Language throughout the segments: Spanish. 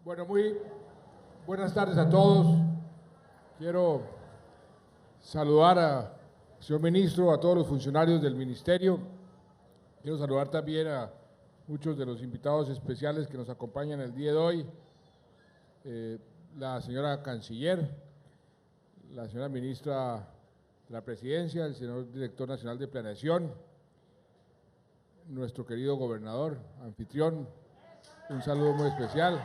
Bueno, muy buenas tardes a todos. Quiero saludar al señor ministro, a todos los funcionarios del ministerio. Quiero saludar también a muchos de los invitados especiales que nos acompañan el día de hoy. La señora canciller, la señora ministra de la Presidencia, el señor director nacional de Planeación, nuestro querido gobernador, anfitrión, un saludo muy especial.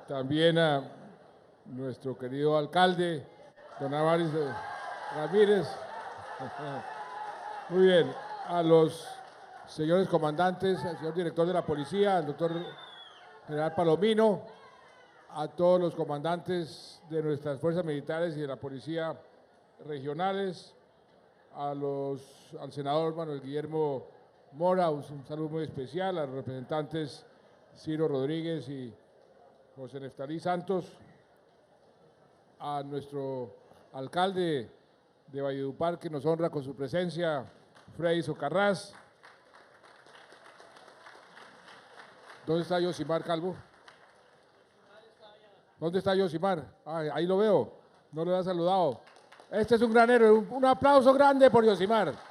También a nuestro querido alcalde, don Amaris Ramírez. Muy bien, a los señores comandantes, al señor director de la policía, al doctor general Palomino, a todos los comandantes de nuestras fuerzas militares y de la policía regionales, al senador Manuel Guillermo Mora, un saludo muy especial, a los representantes Ciro Rodríguez y José Neftalí Santos, a nuestro alcalde de Valledupar, que nos honra con su presencia, Freddy Socarrás. ¿Dónde está Yosimar Calvo? ¿Dónde está Yosimar? Ahí lo veo, no lo he saludado. Este es un gran héroe, un aplauso grande por Yosimar.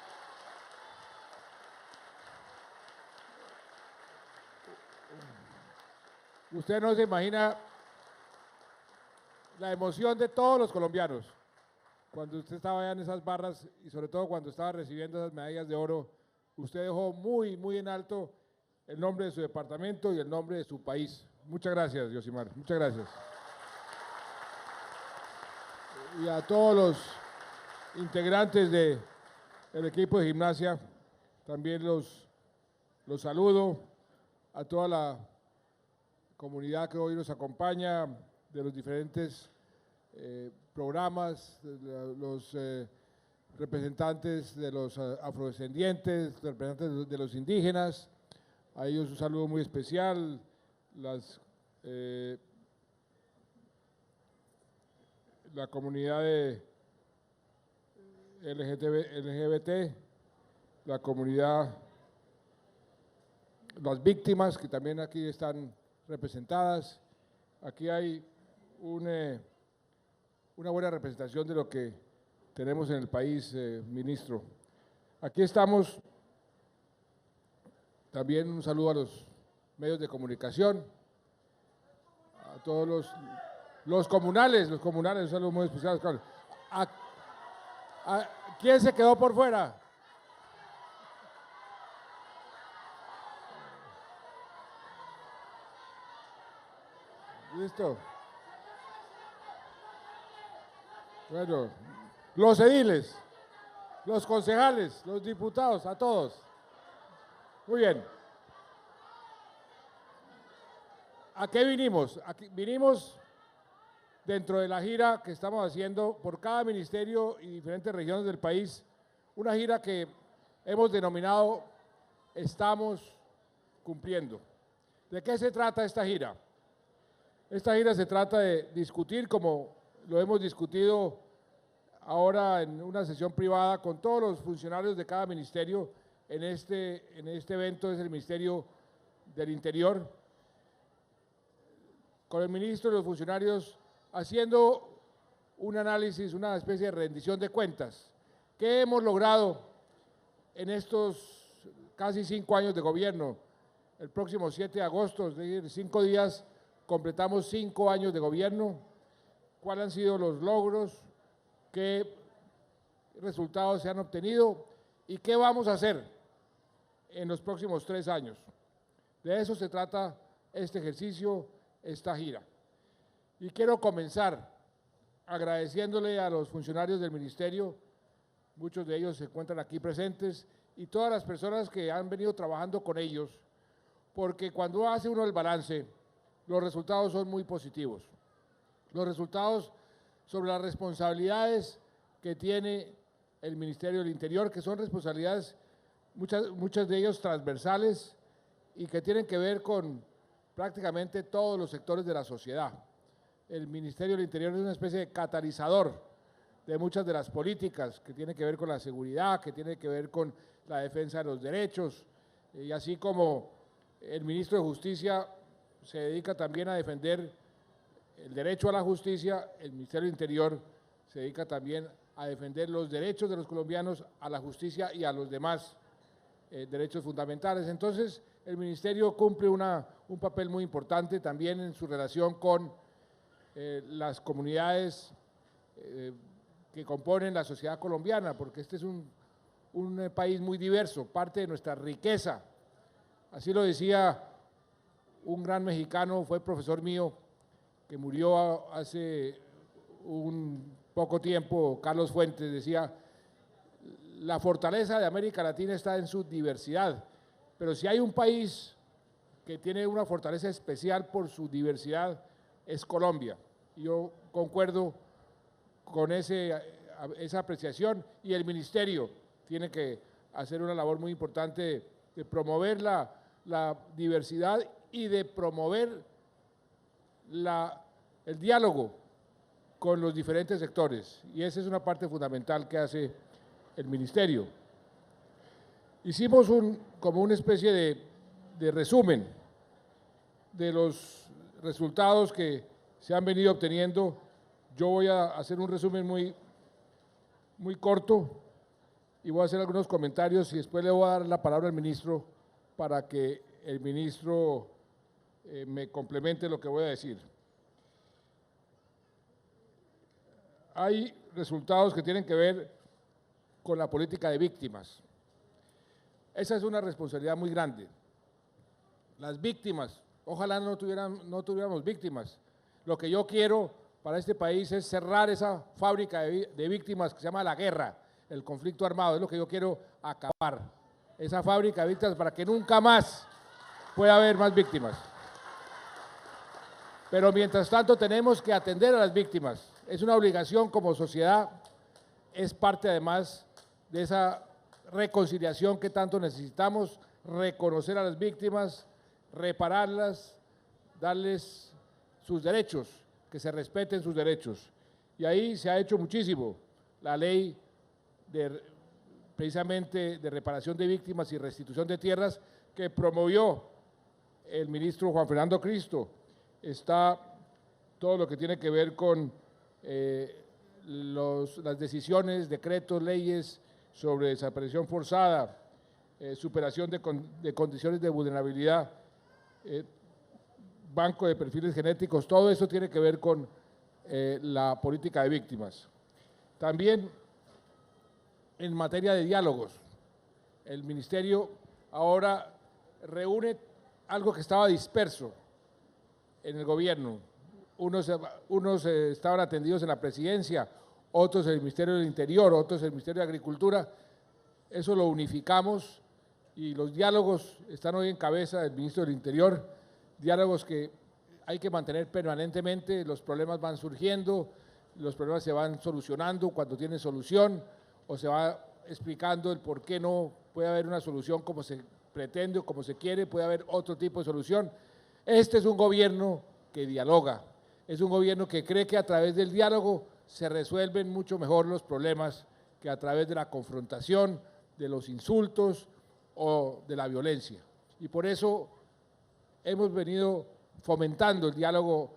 Usted no se imagina la emoción de todos los colombianos cuando usted estaba allá en esas barras y sobre todo cuando estaba recibiendo esas medallas de oro. Usted dejó muy, muy en alto el nombre de su departamento y el nombre de su país. Muchas gracias, Yosimar, muchas gracias. Y a todos los integrantes del equipo de gimnasia, también los saludo, a toda la comunidad que hoy nos acompaña, de los diferentes programas, los representantes de los afrodescendientes, representantes de los indígenas, a ellos un saludo muy especial, la comunidad de LGBT, la comunidad, las víctimas que también aquí están representadas. Aquí hay una buena representación de lo que tenemos en el país, ministro. Aquí estamos, también un saludo a los medios de comunicación, a todos los comunales, un saludo muy especial. ¿Quién se quedó por fuera? ¿Listo? Bueno, los ediles, los concejales, los diputados, a todos. Muy bien. ¿A qué vinimos? Aquí vinimos dentro de la gira que estamos haciendo por cada ministerio y diferentes regiones del país, una gira que hemos denominado Estamos Cumpliendo. ¿De qué se trata esta gira? Esta gira se trata de discutir, como lo hemos discutido ahora en una sesión privada con todos los funcionarios de cada ministerio. En este evento es el Ministerio del Interior, con el ministro y los funcionarios haciendo un análisis, una especie de rendición de cuentas. ¿Qué hemos logrado en estos casi 5 años de gobierno? El próximo 7 de agosto, es decir, 5 días, completamos 5 años de gobierno. ¿Cuáles han sido los logros? ¿Qué resultados se han obtenido? ¿Y qué vamos a hacer en los próximos 3 años? De eso se trata este ejercicio, esta gira. Y quiero comenzar agradeciéndole a los funcionarios del ministerio, muchos de ellos se encuentran aquí presentes, y todas las personas que han venido trabajando con ellos, porque cuando hace uno el balance, los resultados son muy positivos. Los resultados sobre las responsabilidades que tiene el Ministerio del Interior, que son responsabilidades, muchas de ellas transversales, y que tienen que ver con prácticamente todos los sectores de la sociedad. El Ministerio del Interior es una especie de catalizador de muchas de las políticas que tienen que ver con la seguridad, que tienen que ver con la defensa de los derechos, y así como el ministro de Justicia se dedica también a defender el derecho a la justicia, el Ministerio del Interior se dedica también a defender los derechos de los colombianos a la justicia y a los demás derechos fundamentales. Entonces, el Ministerio cumple un papel muy importante también en su relación con las comunidades que componen la sociedad colombiana, porque este es un país muy diverso, parte de nuestra riqueza. Así lo decía un gran mexicano, fue profesor mío, que murió hace un poco tiempo, Carlos Fuentes, decía: la fortaleza de América Latina está en su diversidad, pero si hay un país que tiene una fortaleza especial por su diversidad, es Colombia. Y yo concuerdo con esa apreciación, y el Ministerio tiene que hacer una labor muy importante de promover la diversidad y de promover el diálogo con los diferentes sectores, y esa es una parte fundamental que hace el Ministerio. Hicimos como una especie de resumen de los resultados que se han venido obteniendo. Yo voy a hacer un resumen muy corto y voy a hacer algunos comentarios y después le voy a dar la palabra al ministro para que el ministro me complemente lo que voy a decir. Hay resultados que tienen que ver con la política de víctimas. Esa es una responsabilidad muy grande. Las víctimas, ojalá no tuviéramos víctimas. Lo que yo quiero para este país es cerrar esa fábrica de víctimas que se llama la guerra, el conflicto armado, es lo que yo quiero acabar. Esa fábrica de víctimas para que nunca más pueda haber más víctimas. Pero mientras tanto tenemos que atender a las víctimas. Es una obligación como sociedad, es parte además de esa reconciliación que tanto necesitamos, reconocer a las víctimas, repararlas, darles sus derechos, que se respeten sus derechos. Y ahí se ha hecho muchísimo. La ley precisamente de reparación de víctimas y restitución de tierras que promovió el ministro Juan Fernando Cristo. Está todo lo que tiene que ver con las decisiones, decretos, leyes sobre desaparición forzada, superación de condiciones de vulnerabilidad, banco de perfiles genéticos, todo eso tiene que ver con la política de víctimas. También en materia de diálogos, el Ministerio ahora reúne algo que estaba disperso en el gobierno. Unos estaban atendidos en la presidencia, otros en el Ministerio del Interior, otros en el Ministerio de Agricultura. Eso lo unificamos y los diálogos están hoy en cabeza del Ministro del Interior, diálogos que hay que mantener permanentemente, los problemas van surgiendo, los problemas se van solucionando cuando tienen solución, o se va explicando el por qué no puede haber una solución como se pretende o como se quiere, puede haber otro tipo de solución. Este es un gobierno que dialoga, es un gobierno que cree que a través del diálogo se resuelven mucho mejor los problemas que a través de la confrontación, de los insultos o de la violencia. Y por eso hemos venido fomentando el diálogo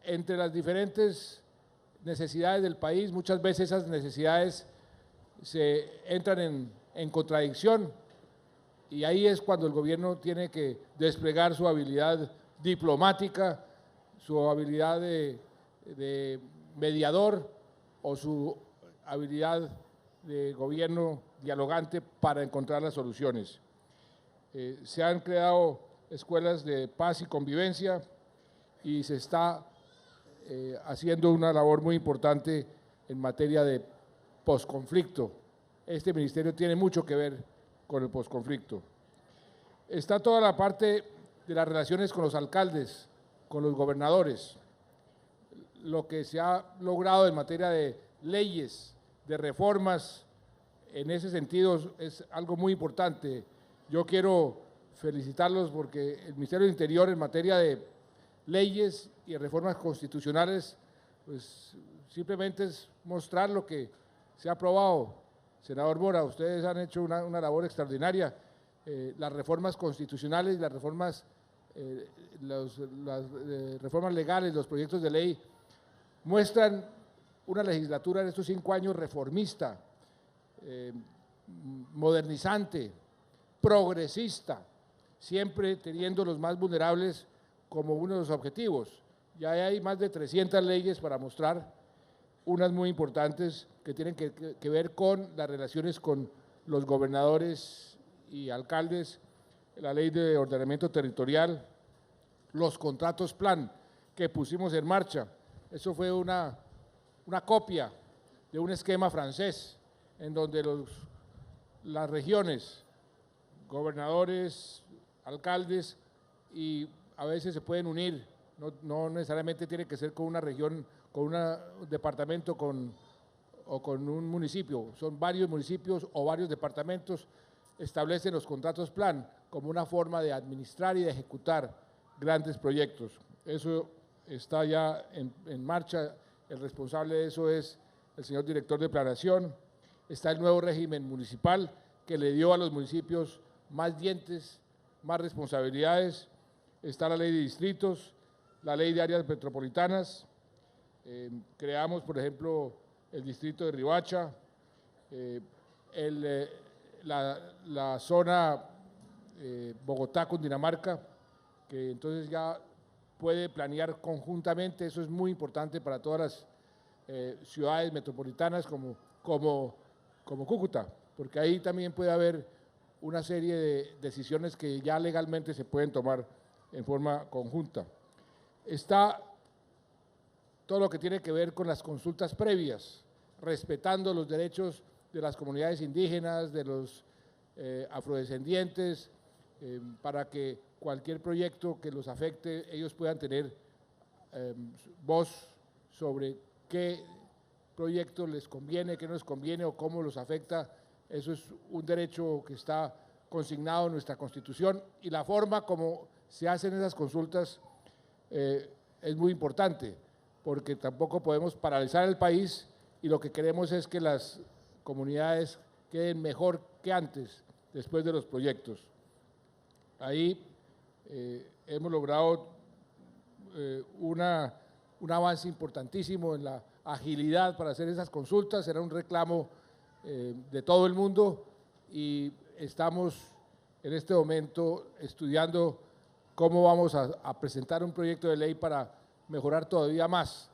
entre las diferentes necesidades del país. Muchas veces esas necesidades se entran en contradicción, y ahí es cuando el gobierno tiene que desplegar su habilidad diplomática, su habilidad de mediador o su habilidad de gobierno dialogante para encontrar las soluciones. Se han creado escuelas de paz y convivencia y se está haciendo una labor muy importante en materia de posconflicto. Este ministerio tiene mucho que ver con el posconflicto. Está toda la parte de las relaciones con los alcaldes, con los gobernadores, lo que se ha logrado en materia de leyes, de reformas, en ese sentido es algo muy importante. Yo quiero felicitarlos porque el Ministerio del Interior en materia de leyes y reformas constitucionales pues, simplemente es mostrar lo que se ha aprobado. Senador Mora, ustedes han hecho una labor extraordinaria. Las reformas constitucionales, las reformas, las reformas legales, los proyectos de ley muestran una legislatura en estos 5 años reformista, modernizante, progresista, siempre teniendo los más vulnerables como uno de los objetivos. Ya hay más de 300 leyes para mostrar, unas muy importantes que tienen que ver con las relaciones con los gobernadores y alcaldes, la ley de ordenamiento territorial, los contratos plan que pusimos en marcha. Eso fue una copia de un esquema francés en donde las regiones, gobernadores, alcaldes, y a veces se pueden unir, no necesariamente tiene que ser con una región, con un departamento o con un municipio, son varios municipios o varios departamentos, establecen los contratos plan como una forma de administrar y de ejecutar grandes proyectos. Eso está ya en marcha, el responsable de eso es el señor director de planeación. Está el nuevo régimen municipal que le dio a los municipios más dientes, más responsabilidades. Está la ley de distritos, la ley de áreas metropolitanas. Creamos, por ejemplo, el distrito de Riohacha, la zona Bogotá-Cundinamarca, que entonces ya puede planear conjuntamente. Eso es muy importante para todas las ciudades metropolitanas como Cúcuta, porque ahí también puede haber una serie de decisiones que ya legalmente se pueden tomar en forma conjunta. Está todo lo que tiene que ver con las consultas previas, respetando los derechos de las comunidades indígenas, de los afrodescendientes, para que cualquier proyecto que los afecte, ellos puedan tener voz sobre qué proyecto les conviene, qué no les conviene o cómo los afecta. Eso es un derecho que está consignado en nuestra Constitución, y la forma como se hacen esas consultas es muy importante, porque tampoco podemos paralizar el país, y lo que queremos es que las comunidades queden mejor que antes, después de los proyectos. Ahí hemos logrado un avance importantísimo en la agilidad para hacer esas consultas. Era un reclamo de todo el mundo, y estamos en este momento estudiando cómo vamos a presentar un proyecto de ley para mejorar todavía más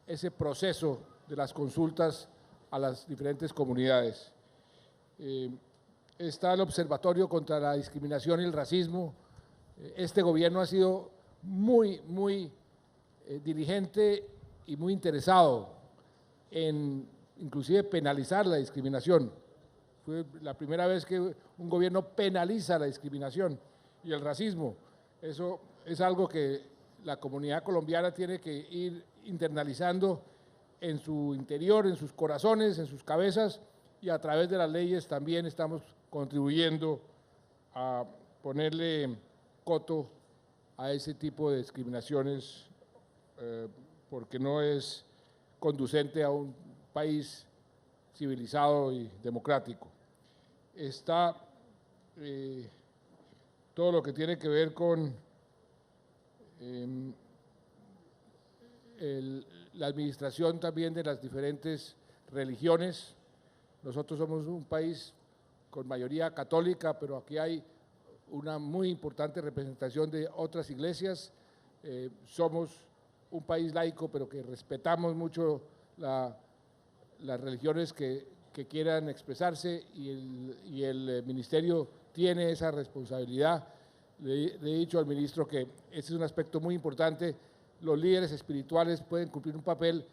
ese proceso de las consultas a las diferentes comunidades. Está el Observatorio contra la Discriminación y el Racismo. Este gobierno ha sido muy diligente y muy interesado en inclusive penalizar la discriminación. Fue la primera vez que un gobierno penaliza la discriminación y el racismo. Eso es algo que la comunidad colombiana tiene que ir internalizando en su interior, en sus corazones, en sus cabezas, y a través de las leyes también estamos contribuyendo a ponerle coto a ese tipo de discriminaciones, porque no es conducente a un país civilizado y democrático. Está todo lo que tiene que ver con la administración también de las diferentes religiones. Nosotros somos un país con mayoría católica, pero aquí hay una muy importante representación de otras iglesias. Somos un país laico, pero que respetamos mucho las religiones que quieran expresarse, y el ministerio tiene esa responsabilidad. Le he dicho al ministro que ese es un aspecto muy importante. Los líderes espirituales pueden cumplir un papel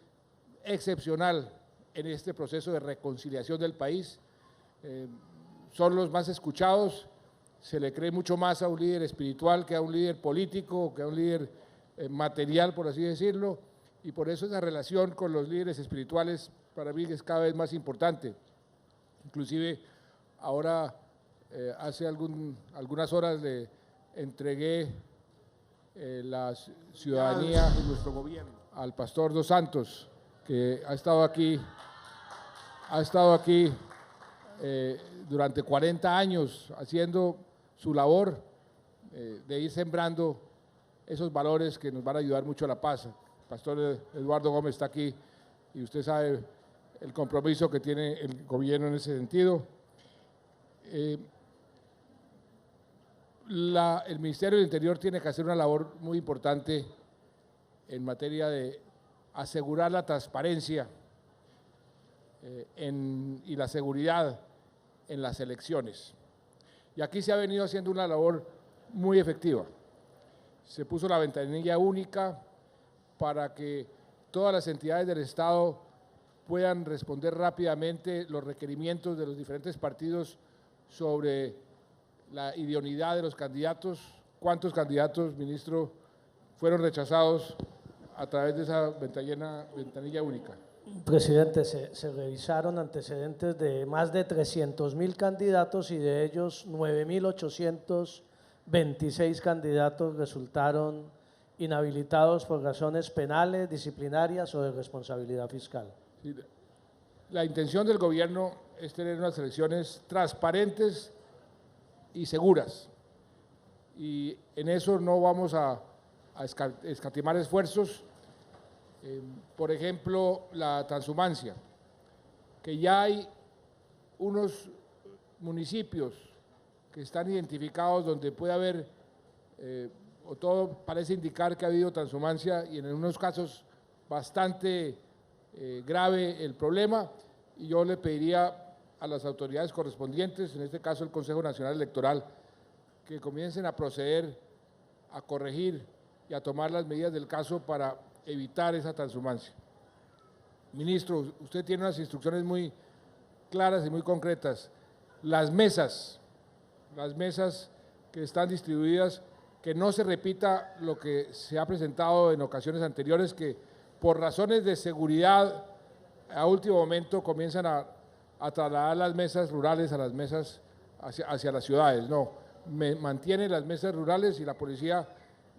excepcional en este proceso de reconciliación del país. Son los más escuchados, se le cree mucho más a un líder espiritual que a un líder político, que a un líder material, por así decirlo, y por eso esa relación con los líderes espirituales para mí es cada vez más importante. Inclusive ahora, hace algunas horas le entregué la ciudadanía de nuestro gobierno al pastor Dos Santos, que ha estado aquí durante 40 años haciendo su labor de ir sembrando esos valores que nos van a ayudar mucho a la paz. El pastor Eduardo Gómez está aquí y usted sabe el compromiso que tiene el gobierno en ese sentido. El Ministerio del Interior tiene que hacer una labor muy importante en materia de asegurar la transparencia y la seguridad en las elecciones. Y aquí se ha venido haciendo una labor muy efectiva. Se puso la ventanilla única para que todas las entidades del Estado puedan responder rápidamente los requerimientos de los diferentes partidos sobre la idoneidad de los candidatos. ¿Cuántos candidatos, ministro, fueron rechazados a través de esa ventanilla única? Presidente, se revisaron antecedentes de más de 300.000 candidatos y de ellos 9.826 candidatos resultaron inhabilitados por razones penales, disciplinarias o de responsabilidad fiscal. Sí, la intención del gobierno es tener unas elecciones transparentes y seguras, y en eso no vamos a escatimar esfuerzos. Por ejemplo, la transhumancia, que ya hay unos municipios que están identificados donde puede haber, o todo parece indicar que ha habido transhumancia, y en unos casos bastante grave el problema, y yo le pediría a las autoridades correspondientes, en este caso el Consejo Nacional Electoral, que comiencen a proceder a corregir y a tomar las medidas del caso para evitar esa transhumancia. Ministro, usted tiene unas instrucciones muy claras y muy concretas. Las mesas que están distribuidas, que no se repita lo que se ha presentado en ocasiones anteriores, que por razones de seguridad a último momento comienzan a trasladar las mesas rurales a las mesas hacia las ciudades. No, mantiene las mesas rurales y la policía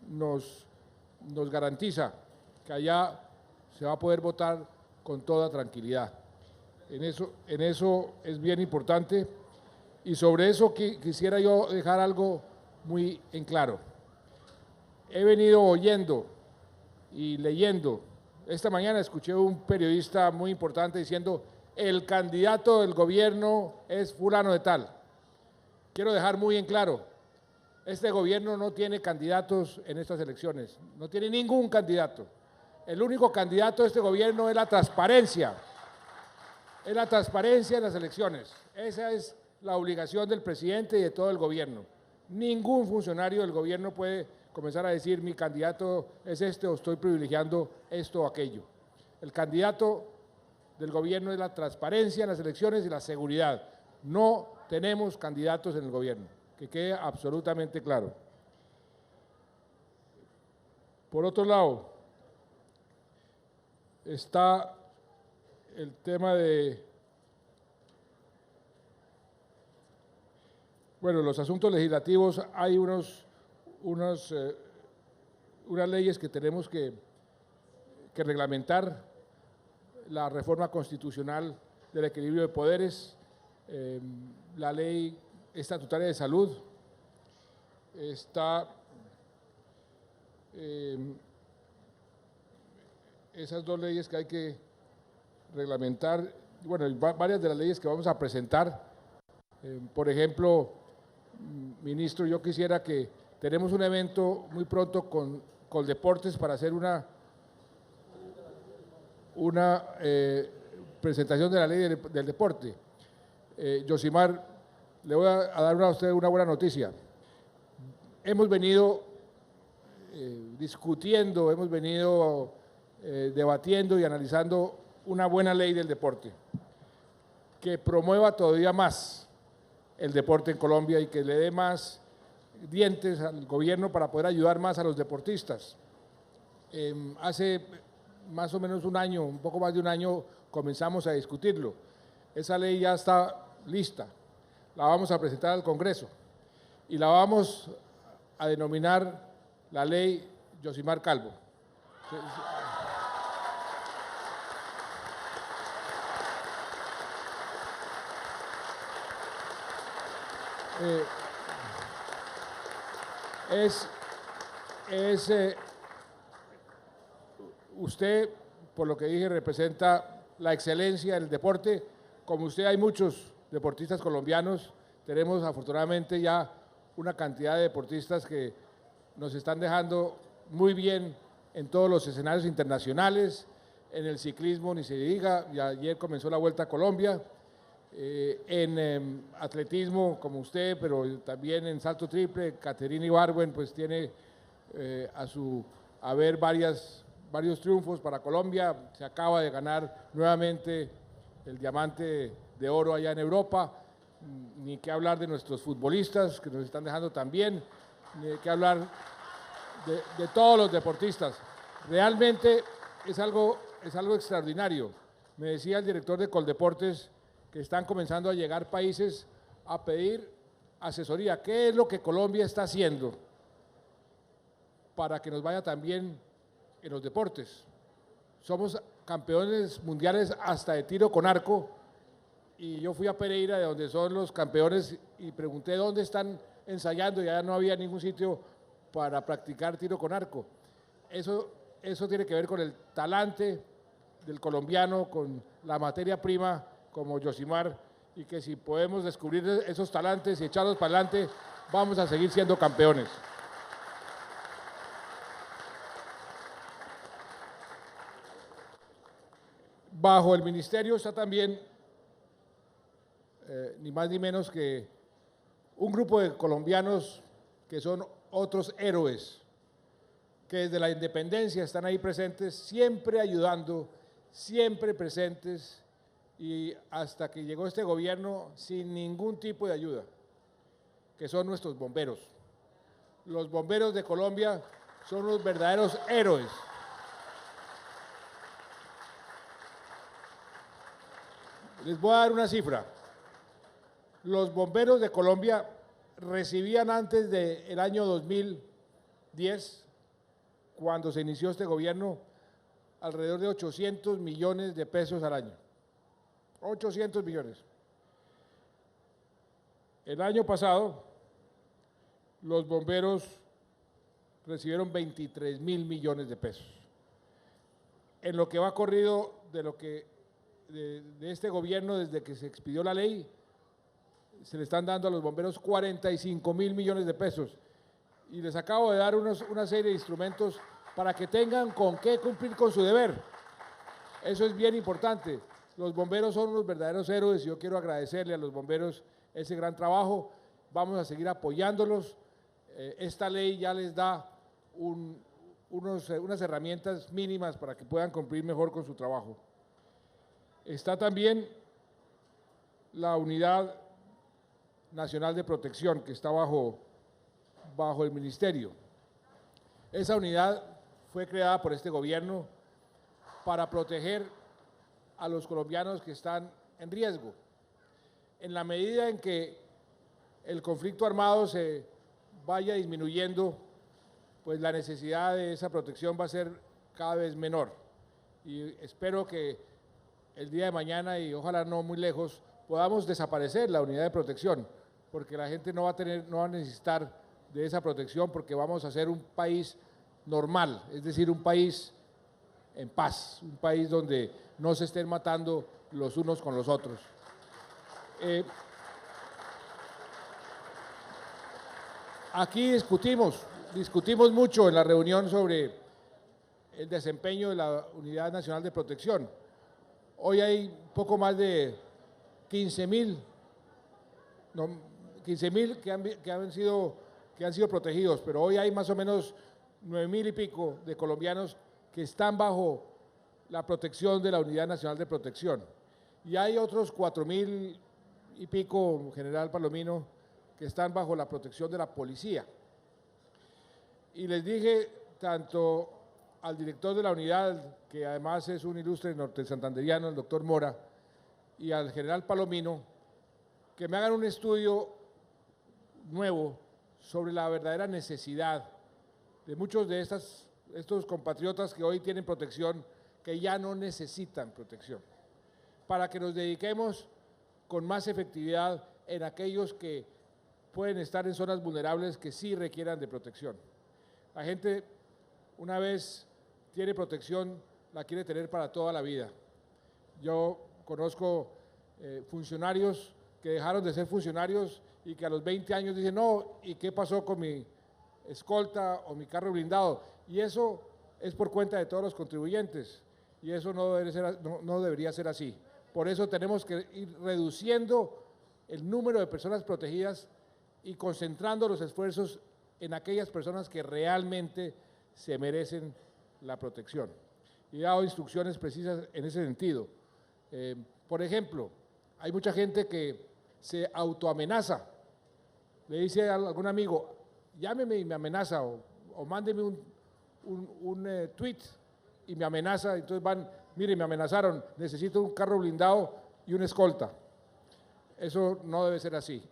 nos garantiza que allá se va a poder votar con toda tranquilidad. En eso es bien importante, y sobre eso quisiera yo dejar algo muy en claro. He venido oyendo y leyendo. Esta mañana escuché a un periodista muy importante diciendo: el candidato del gobierno es fulano de tal. Quiero dejar muy en claro, este gobierno no tiene candidatos en estas elecciones, no tiene ningún candidato. El único candidato de este gobierno es la transparencia en las elecciones. Esa es la obligación del presidente y de todo el gobierno. Ningún funcionario del gobierno puede comenzar a decir: mi candidato es este, o estoy privilegiando esto o aquello. El candidato del gobierno es la transparencia en las elecciones y la seguridad. No tenemos candidatos en el gobierno, que quede absolutamente claro. Por otro lado, está el tema de, bueno, los asuntos legislativos. Hay unas leyes que tenemos que reglamentar: la reforma constitucional del equilibrio de poderes, la ley estatutaria de salud, está esas dos leyes que hay que reglamentar, bueno, varias de las leyes que vamos a presentar. Por ejemplo, ministro, yo quisiera que tenemos un evento muy pronto con Coldeportes para hacer una presentación de la ley del deporte. Yosimar, le voy a dar a usted una buena noticia. Hemos venido discutiendo, hemos venido debatiendo y analizando una buena ley del deporte que promueva todavía más el deporte en Colombia y que le dé más dientes al gobierno para poder ayudar más a los deportistas. Hace más o menos un año, un poco más de un año, comenzamos a discutirlo. Esa ley ya está lista, la vamos a presentar al Congreso y la vamos a denominar la ley Yosimar Calvo. Eh, usted, por lo que dije, representa la excelencia del deporte. Como usted, hay muchos deportistas colombianos. Tenemos afortunadamente ya una cantidad de deportistas que nos están dejando muy bien en todos los escenarios internacionales. En el ciclismo ni se diga, y ayer comenzó la Vuelta a Colombia. En atletismo como usted, pero también en salto triple, Caterina Ibargüen pues tiene a su haber varios triunfos para Colombia. Se acaba de ganar nuevamente el diamante de oro allá en Europa. Ni que hablar de nuestros futbolistas que nos están dejando también, ni que hablar de todos los deportistas. Realmente es algo extraordinario. Me decía el director de Coldeportes que están comenzando a llegar países a pedir asesoría. ¿Qué es lo que Colombia está haciendo para que nos vaya también en los deportes? Somos campeones mundiales hasta de tiro con arco, y yo fui a Pereira, de donde son los campeones, y pregunté dónde están ensayando, y allá no había ningún sitio para practicar tiro con arco. Eso tiene que ver con el talante del colombiano, con la materia prima como Yosimar, y que si podemos descubrir esos talantes y echarlos para adelante, vamos a seguir siendo campeones. Bajo el ministerio está también ni más ni menos que un grupo de colombianos que son otros héroes, que desde la independencia están ahí presentes, siempre ayudando, siempre presentes, y hasta que llegó este gobierno sin ningún tipo de ayuda, que son nuestros bomberos. Los bomberos de Colombia son los verdaderos héroes. Les voy a dar una cifra. Los bomberos de Colombia recibían antes del año 2010, cuando se inició este gobierno, alrededor de 800 millones de pesos al año. 800 millones. El año pasado, los bomberos recibieron 23.000 millones de pesos. En lo que va corrido de este gobierno, desde que se expidió la ley, se le están dando a los bomberos 45.000 millones de pesos. Y les acabo de dar una serie de instrumentos para que tengan con qué cumplir con su deber. Eso es bien importante. Los bomberos son los verdaderos héroes, y yo quiero agradecerle a los bomberos ese gran trabajo. Vamos a seguir apoyándolos. Esta ley ya les da unas herramientas mínimas para que puedan cumplir mejor con su trabajo. Está también la Unidad Nacional de Protección, que está bajo el ministerio. Esa unidad fue creada por este gobierno para proteger a los colombianos que están en riesgo. En la medida en que el conflicto armado se vaya disminuyendo, pues la necesidad de esa protección va a ser cada vez menor. Y espero que el día de mañana, y ojalá no muy lejos, podamos desaparecer la unidad de protección, porque la gente no va a necesitar de esa protección, porque vamos a ser un país normal, es decir, un país en paz, un país donde no se estén matando los unos con los otros. Aquí discutimos mucho en la reunión sobre el desempeño de la Unidad Nacional de Protección. Hoy hay poco más de 15.000 que han sido protegidos, pero hoy hay más o menos 9.000 y pico de colombianos que están bajo la protección de la Unidad Nacional de Protección. Y hay otros 4.000 y pico, General Palomino, que están bajo la protección de la policía. Y les dije tanto al director de la unidad, que además es un ilustre norte santanderiano, el doctor Mora, y al general Palomino, que me hagan un estudio nuevo sobre la verdadera necesidad de muchos de estos compatriotas que hoy tienen protección, que ya no necesitan protección, para que nos dediquemos con más efectividad en aquellos que pueden estar en zonas vulnerables que sí requieran de protección. La gente, una vez tiene protección, la quiere tener para toda la vida. Yo conozco funcionarios que dejaron de ser funcionarios y que a los 20 años dicen, no, ¿y qué pasó con mi escolta o mi carro blindado? Y eso es por cuenta de todos los contribuyentes y eso no debería ser así. Por eso tenemos que ir reduciendo el número de personas protegidas y concentrando los esfuerzos en aquellas personas que realmente se merecen la protección. Y he dado instrucciones precisas en ese sentido. Por ejemplo, hay mucha gente que se autoamenaza. Le dice a algún amigo, llámeme y me amenaza, o mándeme un tweet y me amenaza. Entonces van, mire, me amenazaron, necesito un carro blindado y una escolta. Eso no debe ser así.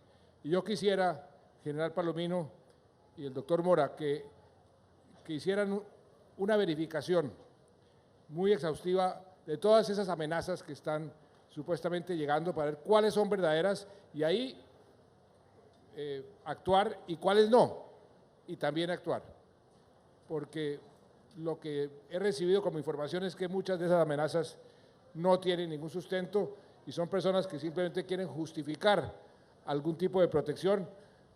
Y yo quisiera, general Palomino y el doctor Mora, que hicieran una verificación muy exhaustiva de todas esas amenazas que están supuestamente llegando para ver cuáles son verdaderas y ahí actuar y cuáles no, y también actuar. Porque lo que he recibido como información es que muchas de esas amenazas no tienen ningún sustento y son personas que simplemente quieren justificar algún tipo de protección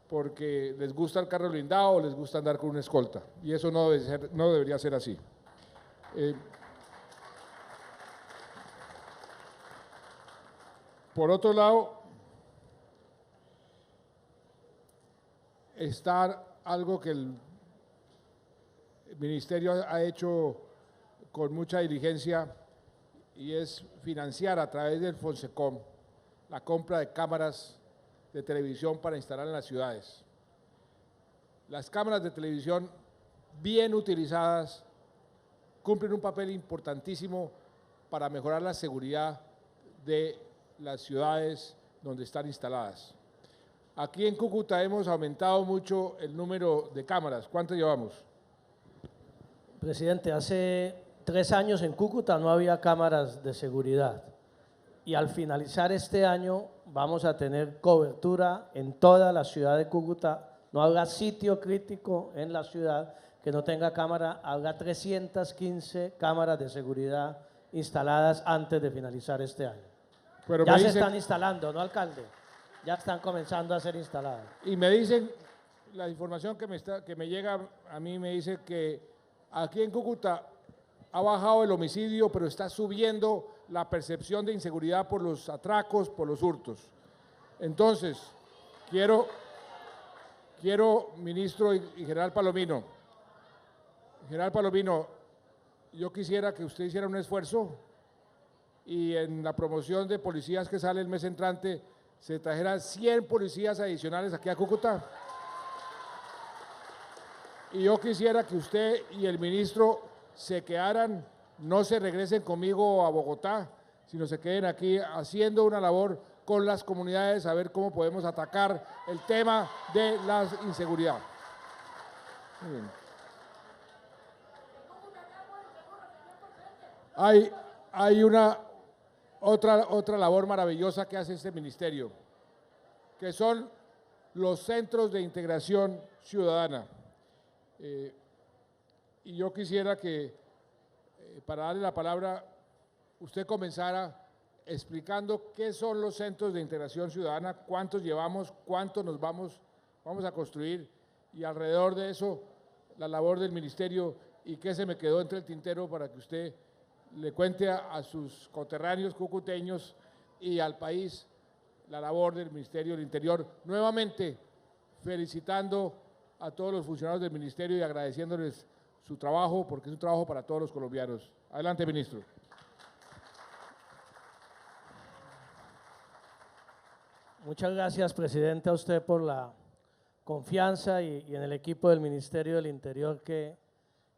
porque les gusta el carro blindado o les gusta andar con una escolta. Y eso no debería ser así. Por otro lado, está algo que el Ministerio ha hecho con mucha diligencia y es financiar a través del Fonsecom la compra de cámaras de televisión para instalar en las ciudades. Las cámaras de televisión bien utilizadas cumplen un papel importantísimo para mejorar la seguridad de las ciudades donde están instaladas. Aquí en Cúcuta hemos aumentado mucho el número de cámaras. ¿Cuánto llevamos? Presidente, hace 3 años en Cúcuta no había cámaras de seguridad y al finalizar este año vamos a tener cobertura en toda la ciudad de Cúcuta. No habrá sitio crítico en la ciudad que no tenga cámara, habrá 315 cámaras de seguridad instaladas antes de finalizar este año. Pero ya se están instalando, ¿no, alcalde? Ya están comenzando a ser instaladas. Y me dicen, la información que me llega a mí me dice que aquí en Cúcuta ha bajado el homicidio, pero está subiendo la percepción de inseguridad por los atracos, por los hurtos. Entonces, quiero, ministro y general Palomino, yo quisiera que usted hiciera un esfuerzo y en la promoción de policías que sale el mes entrante se trajeran 100 policías adicionales aquí a Cúcuta. Y yo quisiera que usted y el ministro se quedaran, no se regresen conmigo a Bogotá, sino se queden aquí haciendo una labor con las comunidades a ver cómo podemos atacar el tema de la inseguridad. Muy bien. Hay otra labor maravillosa que hace este ministerio, que son los centros de integración ciudadana. Y yo quisiera que, para darle la palabra, usted comenzara explicando qué son los centros de integración ciudadana, cuántos llevamos, cuántos nos vamos a construir y alrededor de eso la labor del ministerio y qué se me quedó entre el tintero para que usted le cuente a sus coterráneos cucuteños y al país la labor del Ministerio del Interior. Nuevamente, felicitando a todos los funcionarios del Ministerio y agradeciéndoles su trabajo, porque es un trabajo para todos los colombianos. Adelante, ministro. Muchas gracias, presidente, a usted por la confianza y en el equipo del Ministerio del Interior que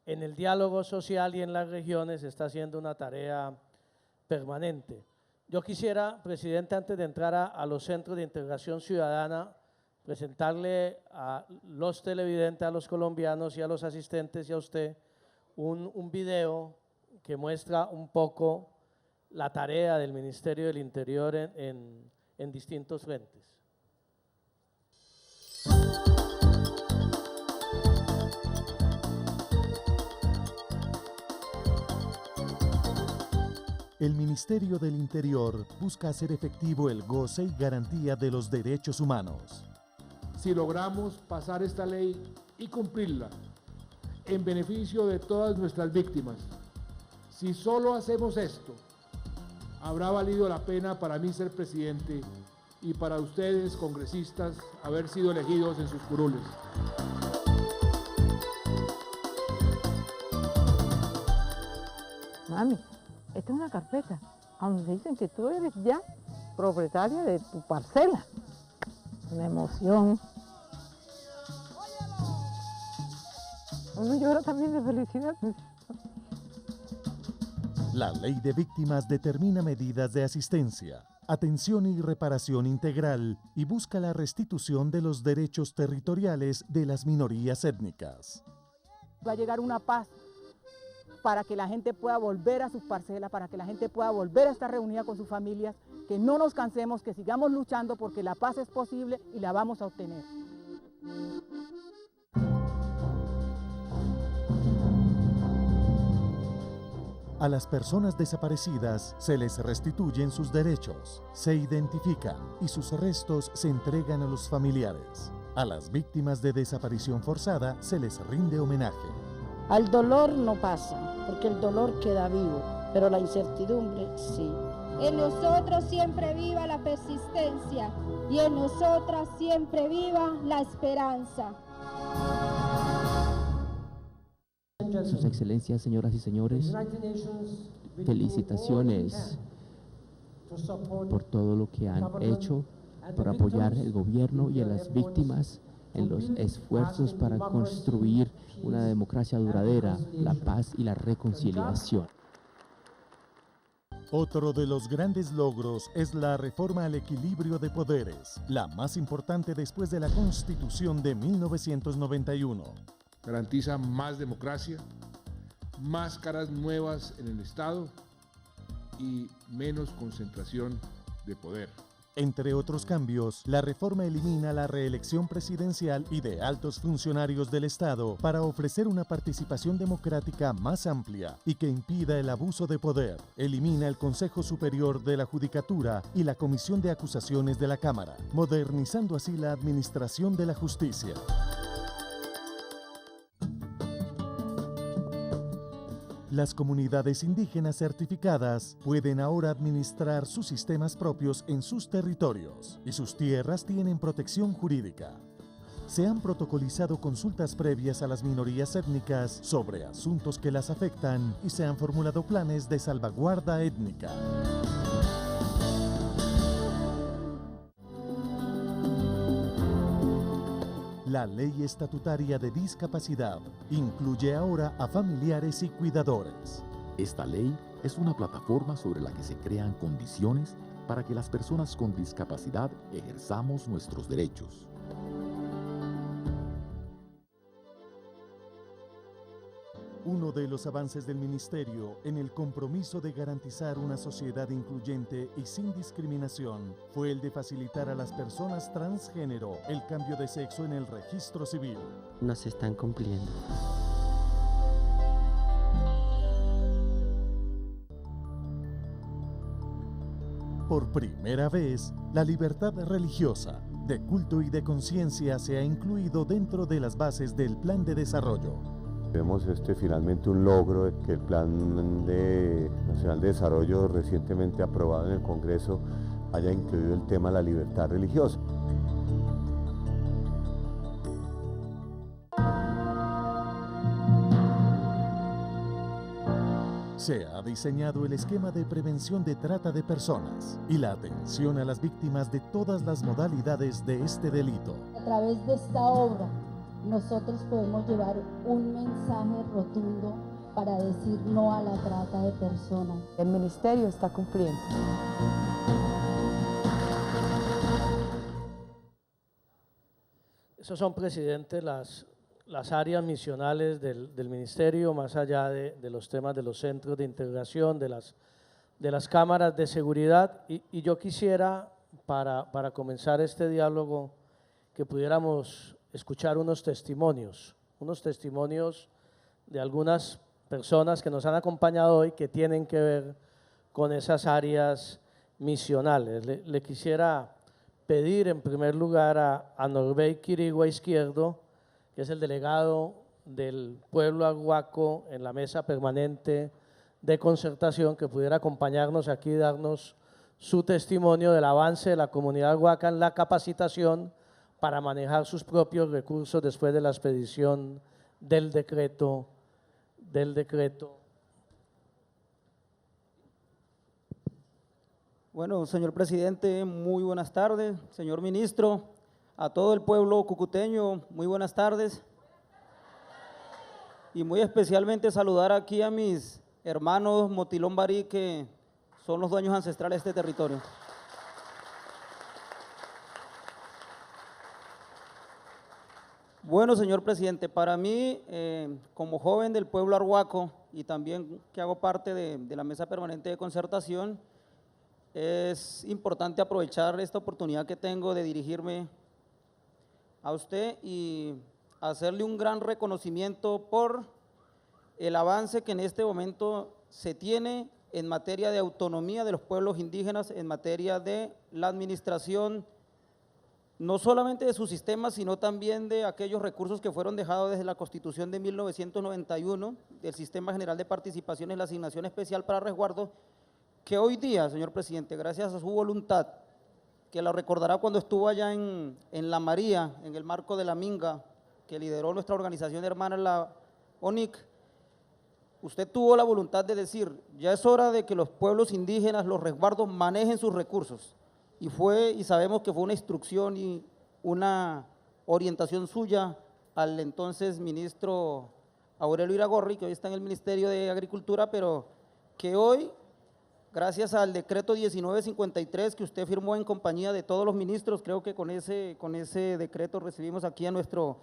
en el diálogo social y en las regiones está haciendo una tarea permanente. Yo quisiera, presidente, antes de entrar a los centros de integración ciudadana, presentarle a los televidentes, a los colombianos y a los asistentes y a usted un video que muestra un poco la tarea del Ministerio del Interior en distintos frentes. el Ministerio del Interior busca hacer efectivo el goce y garantía de los derechos humanos. Si logramos pasar esta ley y cumplirla en beneficio de todas nuestras víctimas, si solo hacemos esto, habrá valido la pena para mí ser presidente y para ustedes, congresistas, haber sido elegidos en sus curules. Mami, esta es una carpeta donde dicen que tú eres ya propietaria de tu parcela. Una emoción. Uno llora también de felicidad. La Ley de Víctimas determina medidas de asistencia, atención y reparación integral y busca la restitución de los derechos territoriales de las minorías étnicas. Va a llegar una paz para que la gente pueda volver a sus parcelas, para que la gente pueda volver a estar reunida con sus familias, que no nos cansemos, que sigamos luchando porque la paz es posible y la vamos a obtener. A las personas desaparecidas se les restituyen sus derechos, se identifican y sus restos se entregan a los familiares. A las víctimas de desaparición forzada se les rinde homenaje. Al dolor no pasa, porque el dolor queda vivo, pero la incertidumbre sí. En nosotros siempre viva la persistencia y en nosotras siempre viva la esperanza. Sus Excelencias, señoras y señores, felicitaciones por todo lo que han hecho, por apoyar el gobierno y a las víctimas en los esfuerzos para construir una democracia duradera, la paz y la reconciliación. Otro de los grandes logros es la reforma al equilibrio de poderes, la más importante después de la Constitución de 1991. Garantiza más democracia, más caras nuevas en el Estado y menos concentración de poder. Entre otros cambios, la reforma elimina la reelección presidencial y de altos funcionarios del Estado para ofrecer una participación democrática más amplia y que impida el abuso de poder. Elimina el Consejo Superior de la Judicatura y la Comisión de Acusaciones de la Cámara, modernizando así la administración de la justicia. Las comunidades indígenas certificadas pueden ahora administrar sus sistemas propios en sus territorios y sus tierras tienen protección jurídica. Se han protocolizado consultas previas a las minorías étnicas sobre asuntos que las afectan y se han formulado planes de salvaguarda étnica. La Ley Estatutaria de Discapacidad incluye ahora a familiares y cuidadores. Esta ley es una plataforma sobre la que se crean condiciones para que las personas con discapacidad ejerzamos nuestros derechos. Uno de los avances del Ministerio en el compromiso de garantizar una sociedad incluyente y sin discriminación fue el de facilitar a las personas transgénero el cambio de sexo en el registro civil. No se están cumpliendo. Por primera vez, la libertad religiosa, de culto y de conciencia se ha incluido dentro de las bases del Plan de Desarrollo. Vemos finalmente un logro de que el Plan Nacional de Desarrollo recientemente aprobado en el Congreso haya incluido el tema de la libertad religiosa. Se ha diseñado el esquema de prevención de trata de personas y la atención a las víctimas de todas las modalidades de este delito. A través de esta obra, nosotros podemos llevar un mensaje rotundo para decir no a la trata de personas. El ministerio está cumpliendo. Esos son, presidente, las áreas misionales del ministerio, más allá de los temas de los centros de integración, de las cámaras de seguridad. Y yo quisiera, para comenzar este diálogo, que pudiéramos escuchar unos testimonios de algunas personas que nos han acompañado hoy que tienen que ver con esas áreas misionales. Le quisiera pedir en primer lugar a Norbey Quirigua Izquierdo, que es el delegado del pueblo arhuaco en la mesa permanente de concertación, que pudiera acompañarnos aquí y darnos su testimonio del avance de la comunidad arhuaca en la capacitación para manejar sus propios recursos después de la expedición del decreto. Bueno, señor presidente, muy buenas tardes. Señor ministro, a todo el pueblo cucuteño, muy buenas tardes. Y muy especialmente saludar aquí a mis hermanos Motilón Barí, que son los dueños ancestrales de este territorio. Bueno, señor presidente, para mí, como joven del pueblo arhuaco y también que hago parte de la mesa permanente de concertación, es importante aprovechar esta oportunidad que tengo de dirigirme a usted y hacerle un gran reconocimiento por el avance que en este momento se tiene en materia de autonomía de los pueblos indígenas, en materia de la administración, no solamente de su sistema, sino también de aquellos recursos que fueron dejados desde la Constitución de 1991, del Sistema General de Participaciones, la Asignación Especial para Resguardo, que hoy día, señor presidente, gracias a su voluntad, que la recordará cuando estuvo allá en La María, en el marco de la Minga, que lideró nuestra organización hermana, la ONIC, usted tuvo la voluntad de decir, ya es hora de que los pueblos indígenas, los resguardos, manejen sus recursos. Y sabemos que fue una instrucción y una orientación suya al entonces ministro Aurelio Iragorri, que hoy está en el Ministerio de Agricultura, pero que hoy, gracias al decreto 1953 que usted firmó en compañía de todos los ministros, creo que con ese decreto recibimos aquí a nuestro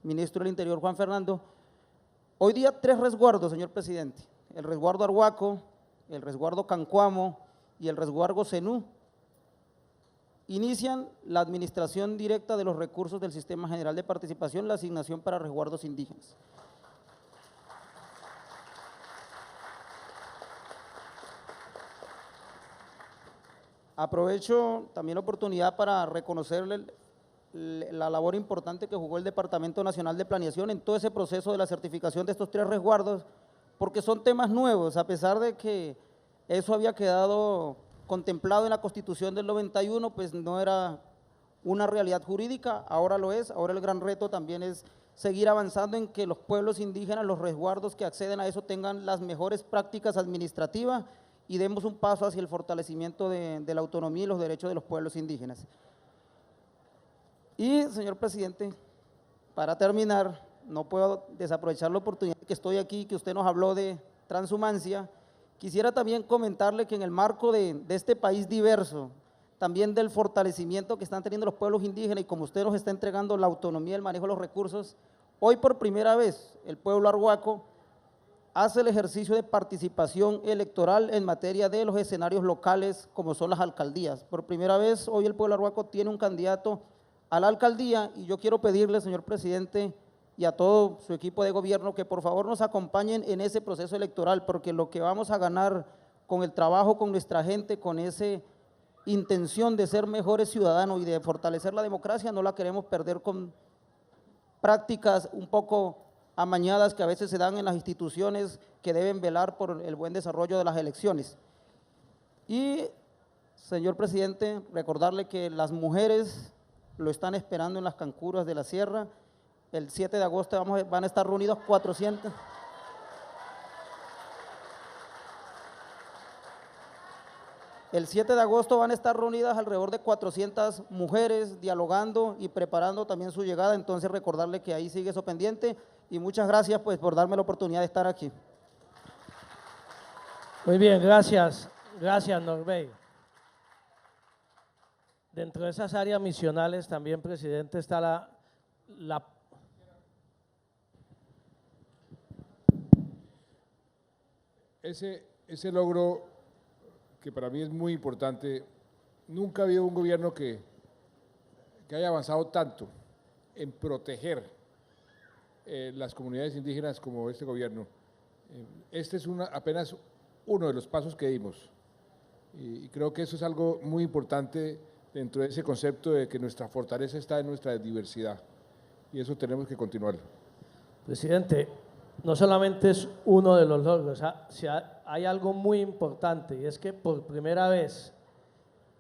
ministro del Interior, Juan Fernando. Hoy día 3 resguardos, señor presidente, el resguardo Arhuaco, el resguardo Cancuamo y el resguardo Zenú, inician la administración directa de los recursos del Sistema General de Participación, la asignación para resguardos indígenas. Aprovecho también la oportunidad para reconocerle la labor importante que jugó el Departamento Nacional de Planeación en todo ese proceso de la certificación de estos 3 resguardos, porque son temas nuevos, a pesar de que eso había quedado contemplado en la Constitución del 91, pues no era una realidad jurídica, ahora lo es. Ahora el gran reto también es seguir avanzando en que los pueblos indígenas, los resguardos que acceden a eso tengan las mejores prácticas administrativas y demos un paso hacia el fortalecimiento de la autonomía y los derechos de los pueblos indígenas. Y, señor presidente, para terminar, no puedo desaprovechar la oportunidad que estoy aquí, que usted nos habló de transhumancia. Quisiera también comentarle que en el marco de este país diverso, también del fortalecimiento que están teniendo los pueblos indígenas y como usted nos está entregando la autonomía del manejo de los recursos, hoy por primera vez el pueblo arhuaco hace el ejercicio de participación electoral en materia de los escenarios locales como son las alcaldías. Por primera vez hoy el pueblo arhuaco tiene un candidato a la alcaldía y yo quiero pedirle, señor presidente, y a todo su equipo de gobierno que por favor nos acompañen en ese proceso electoral, porque lo que vamos a ganar con el trabajo con nuestra gente, con esa intención de ser mejores ciudadanos y de fortalecer la democracia, no la queremos perder con prácticas un poco amañadas que a veces se dan en las instituciones que deben velar por el buen desarrollo de las elecciones. Y, señor presidente, recordarle que las mujeres lo están esperando en las cancuras de la sierra. El 7 de agosto van a estar reunidos 400. El 7 de agosto van a estar reunidas alrededor de 400 mujeres dialogando y preparando también su llegada, entonces recordarle que ahí sigue eso pendiente y muchas gracias pues por darme la oportunidad de estar aquí. Muy bien, gracias Norbey. Dentro de esas áreas misionales también, presidente, está Ese logro que para mí es muy importante, nunca ha habido un gobierno que haya avanzado tanto en proteger las comunidades indígenas como este gobierno. Este es apenas uno de los pasos que dimos. Y creo que eso es algo muy importante dentro de ese concepto de que nuestra fortaleza está en nuestra diversidad. Y eso tenemos que continuarlo. Presidente, no solamente es uno de los logros, hay algo muy importante y es que por primera vez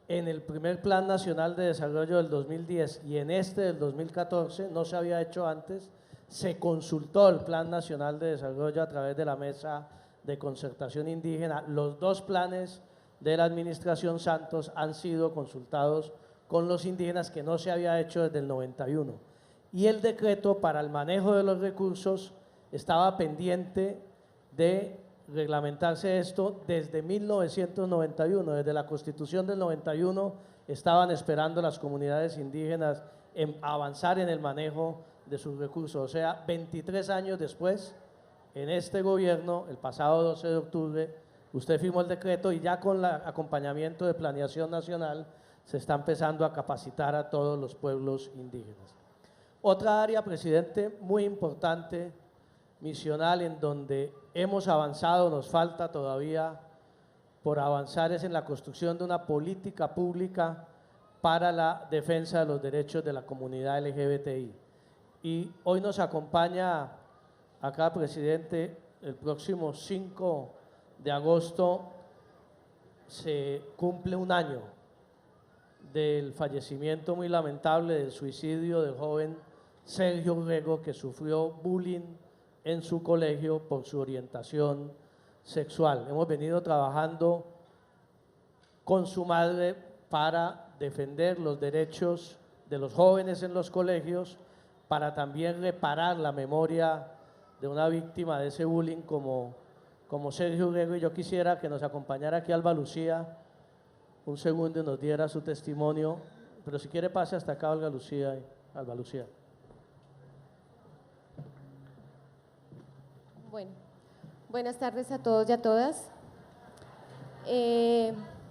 en el primer Plan Nacional de Desarrollo del 2010 y en este del 2014, no se había hecho antes, se consultó el Plan Nacional de Desarrollo a través de la Mesa de Concertación Indígena. Los dos planes de la Administración Santos han sido consultados con los indígenas, que no se había hecho desde el 91. Y el decreto para el manejo de los recursos estaba pendiente de reglamentarse esto desde 1991, desde la Constitución del 91 estaban esperando las comunidades indígenas en avanzar en el manejo de sus recursos. O sea, 23 años después, en este gobierno, el pasado 12 de octubre, usted firmó el decreto y ya con el acompañamiento de Planeación Nacional se está empezando a capacitar a todos los pueblos indígenas. Otra área, presidente, muy importante, misional, en donde hemos avanzado, nos falta todavía por avanzar, es en la construcción de una política pública para la defensa de los derechos de la comunidad LGBTI. Y hoy nos acompaña acá, presidente, el próximo 5 de agosto se cumple un año del fallecimiento muy lamentable, del suicidio del joven Sergio Urrego, que sufrió bullying en su colegio por su orientación sexual. Hemos venido trabajando con su madre para defender los derechos de los jóvenes en los colegios, para también reparar la memoria de una víctima de ese bullying como Sergio Urrego. Y yo quisiera que nos acompañara aquí Alba Lucía un segundo y nos diera su testimonio, pero si quiere pase hasta acá Alba Lucía. Bueno, buenas tardes a todos y a todas.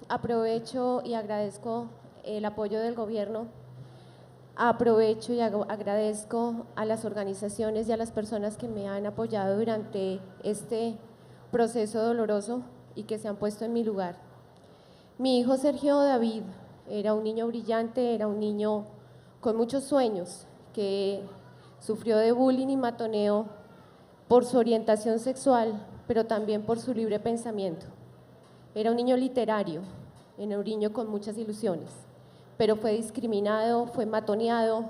Aprovecho y agradezco el apoyo del gobierno. Aprovecho y agradezco a las organizaciones y a las personas que me han apoyado durante este proceso doloroso y que se han puesto en mi lugar. Mi hijo Sergio David era un niño brillante, era un niño con muchos sueños, que sufrió de bullying y matoneo por su orientación sexual, pero también por su libre pensamiento. Era un niño literario, era un niño con muchas ilusiones, pero fue discriminado, fue matoneado,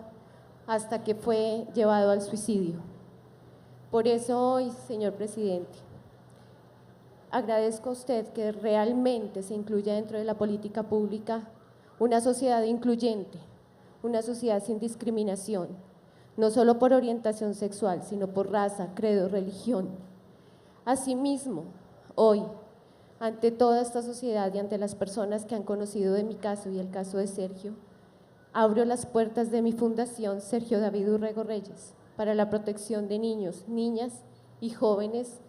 hasta que fue llevado al suicidio. Por eso hoy, señor presidente, agradezco a usted que realmente se incluya dentro de la política pública una sociedad incluyente, una sociedad sin discriminación, no solo por orientación sexual, sino por raza, credo, religión. Asimismo, hoy, ante toda esta sociedad y ante las personas que han conocido de mi caso y el caso de Sergio, abro las puertas de mi fundación Sergio David Urrego Reyes para la protección de niños, niñas y jóvenes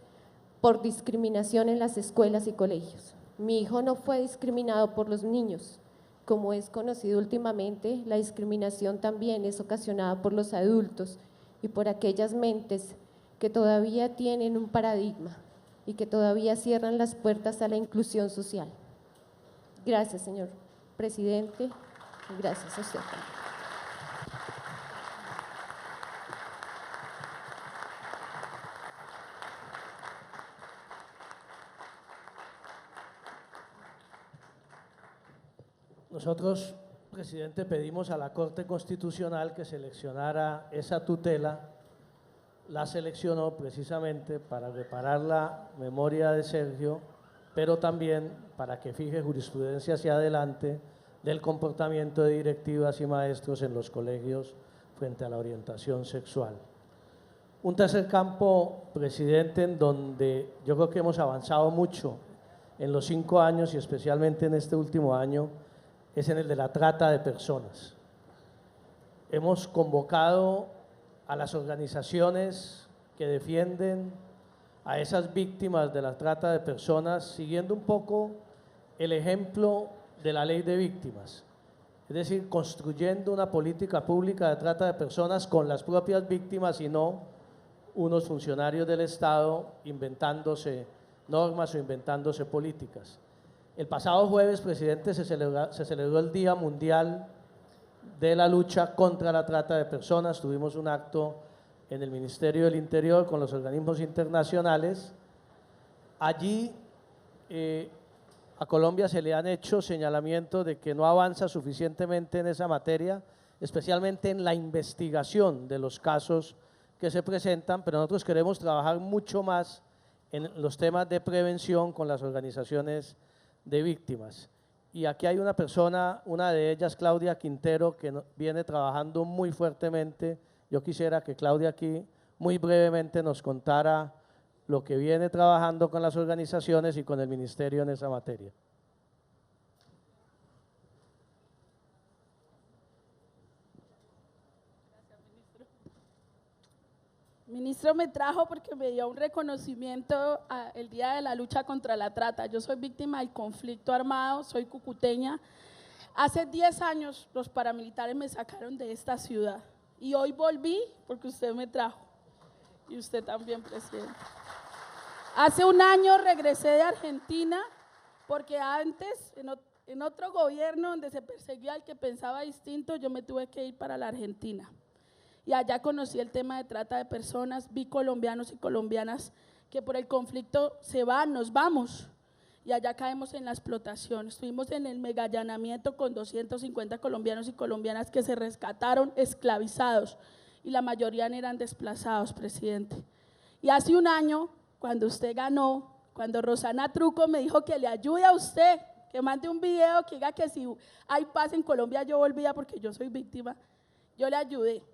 por discriminación en las escuelas y colegios. Mi hijo no fue discriminado por los niños. Como es conocido últimamente, la discriminación también es ocasionada por los adultos y por aquellas mentes que todavía tienen un paradigma y que todavía cierran las puertas a la inclusión social. Gracias, señor presidente, y gracias a usted. Nosotros, presidente, pedimos a la Corte Constitucional que seleccionara esa tutela. La seleccionó precisamente para reparar la memoria de Sergio, pero también para que fije jurisprudencia hacia adelante del comportamiento de directivas y maestros en los colegios frente a la orientación sexual. Un tercer campo, presidente, en donde yo creo que hemos avanzado mucho en los 5 años y especialmente en este último año, es en el de la trata de personas. Hemos convocado a las organizaciones que defienden a esas víctimas de la trata de personas, siguiendo un poco el ejemplo de la ley de víctimas, es decir, construyendo una política pública de trata de personas con las propias víctimas y no unos funcionarios del Estado inventándose normas o inventándose políticas. El pasado jueves, presidente, se celebró el Día Mundial de la Lucha contra la Trata de Personas. Tuvimos un acto en el Ministerio del Interior con los organismos internacionales. Allí a Colombia se le han hecho señalamientos de que no avanza suficientemente en esa materia, especialmente en la investigación de los casos que se presentan, pero nosotros queremos trabajar mucho más en los temas de prevención con las organizaciones de víctimas. Y aquí hay una persona, una de ellas, Claudia Quintero, que viene trabajando muy fuertemente. Yo quisiera que Claudia aquí muy brevemente nos contara lo que viene trabajando con las organizaciones y con el ministerio en esa materia. Ministro me trajo porque me dio un reconocimiento el día de la lucha contra la trata. Yo soy víctima del conflicto armado, soy cucuteña. Hace 10 años los paramilitares me sacaron de esta ciudad y hoy volví porque usted me trajo y usted también, presidente. Hace un año regresé de Argentina porque antes, en otro gobierno donde se perseguía al que pensaba distinto, yo me tuve que ir para la Argentina. Y allá conocí el tema de trata de personas, vi colombianos y colombianas que por el conflicto se van, nos vamos, y allá caemos en la explotación. Estuvimos en el megallanamiento con 250 colombianos y colombianas que se rescataron esclavizados, y la mayoría eran desplazados, presidente. Y hace un año, cuando usted ganó, cuando Rosana Truco me dijo que le ayude a usted, que mande un video que diga que si hay paz en Colombia yo volvía porque yo soy víctima, yo le ayudé.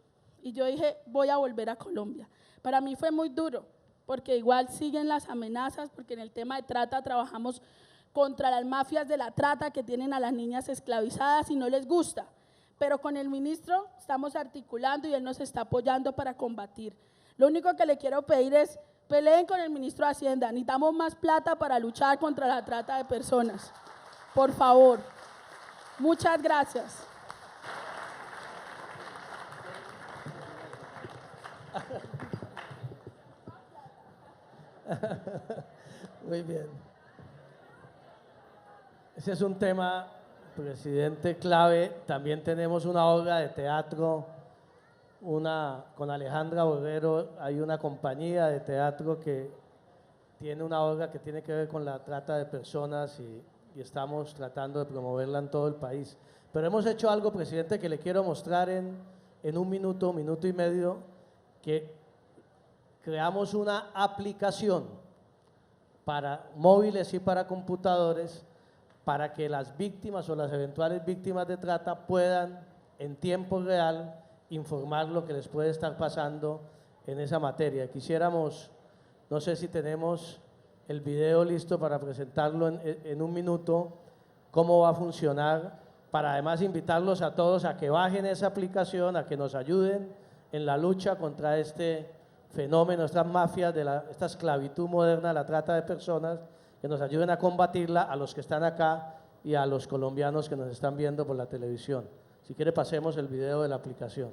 Y yo dije, voy a volver a Colombia. Para mí fue muy duro, porque igual siguen las amenazas, porque en el tema de trata trabajamos contra las mafias de la trata que tienen a las niñas esclavizadas y no les gusta. Pero con el ministro estamos articulando y él nos está apoyando para combatir. Lo único que le quiero pedir es, peleen con el ministro de Hacienda, necesitamos más plata para luchar contra la trata de personas. Por favor. Muchas gracias. Muy bien. Ese es un tema, presidente, clave. También tenemos una obra de teatro, con Alejandra Borrero, hay una compañía de teatro que tiene una obra que tiene que ver con la trata de personas y estamos tratando de promoverla en todo el país. Pero hemos hecho algo, presidente, que le quiero mostrar en un minuto y medio, que creamos una aplicación para móviles y para computadores para que las víctimas o las eventuales víctimas de trata puedan en tiempo real informar lo que les puede estar pasando en esa materia. Quisiéramos, no sé si tenemos el video listo para presentarlo en un minuto, cómo va a funcionar, para además invitarlos a todos a que bajen esa aplicación, a que nos ayuden en la lucha contra este fenómeno, estas mafias, esta esclavitud moderna, la trata de personas, que nos ayuden a combatirla, a los que están acá y a los colombianos que nos están viendo por la televisión. Si quiere, pasemos el video de la aplicación.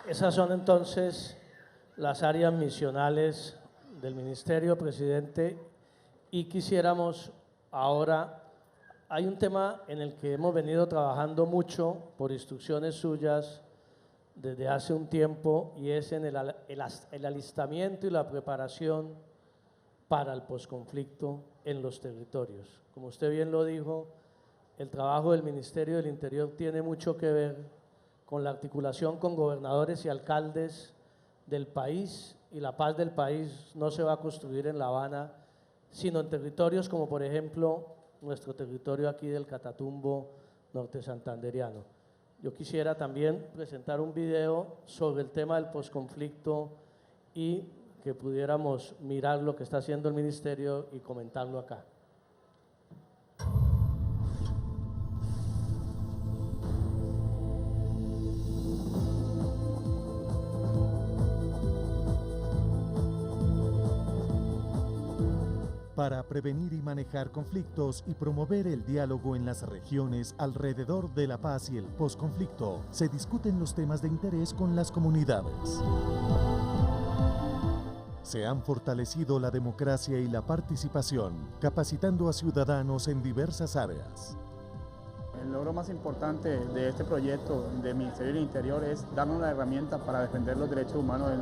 Esas son entonces las áreas misionales del Ministerio, presidente, y quisiéramos ahora, hay un tema en el que hemos venido trabajando mucho por instrucciones suyas desde hace un tiempo, y es en el alistamiento y la preparación para el posconflicto en los territorios. Como usted bien lo dijo, el trabajo del Ministerio del Interior tiene mucho que ver con la articulación con gobernadores y alcaldes del país, y la paz del país no se va a construir en La Habana, sino en territorios como por ejemplo nuestro territorio aquí del Catatumbo norte santanderiano. Yo quisiera también presentar un video sobre el tema del posconflicto y que pudiéramos mirar lo que está haciendo el Ministerio y comentarlo acá. Para prevenir y manejar conflictos y promover el diálogo en las regiones alrededor de la paz y el posconflicto, se discuten los temas de interés con las comunidades. Se han fortalecido la democracia y la participación, capacitando a ciudadanos en diversas áreas. El logro más importante de este proyecto del Ministerio del Interior es darnos la herramienta para defender los derechos humanos de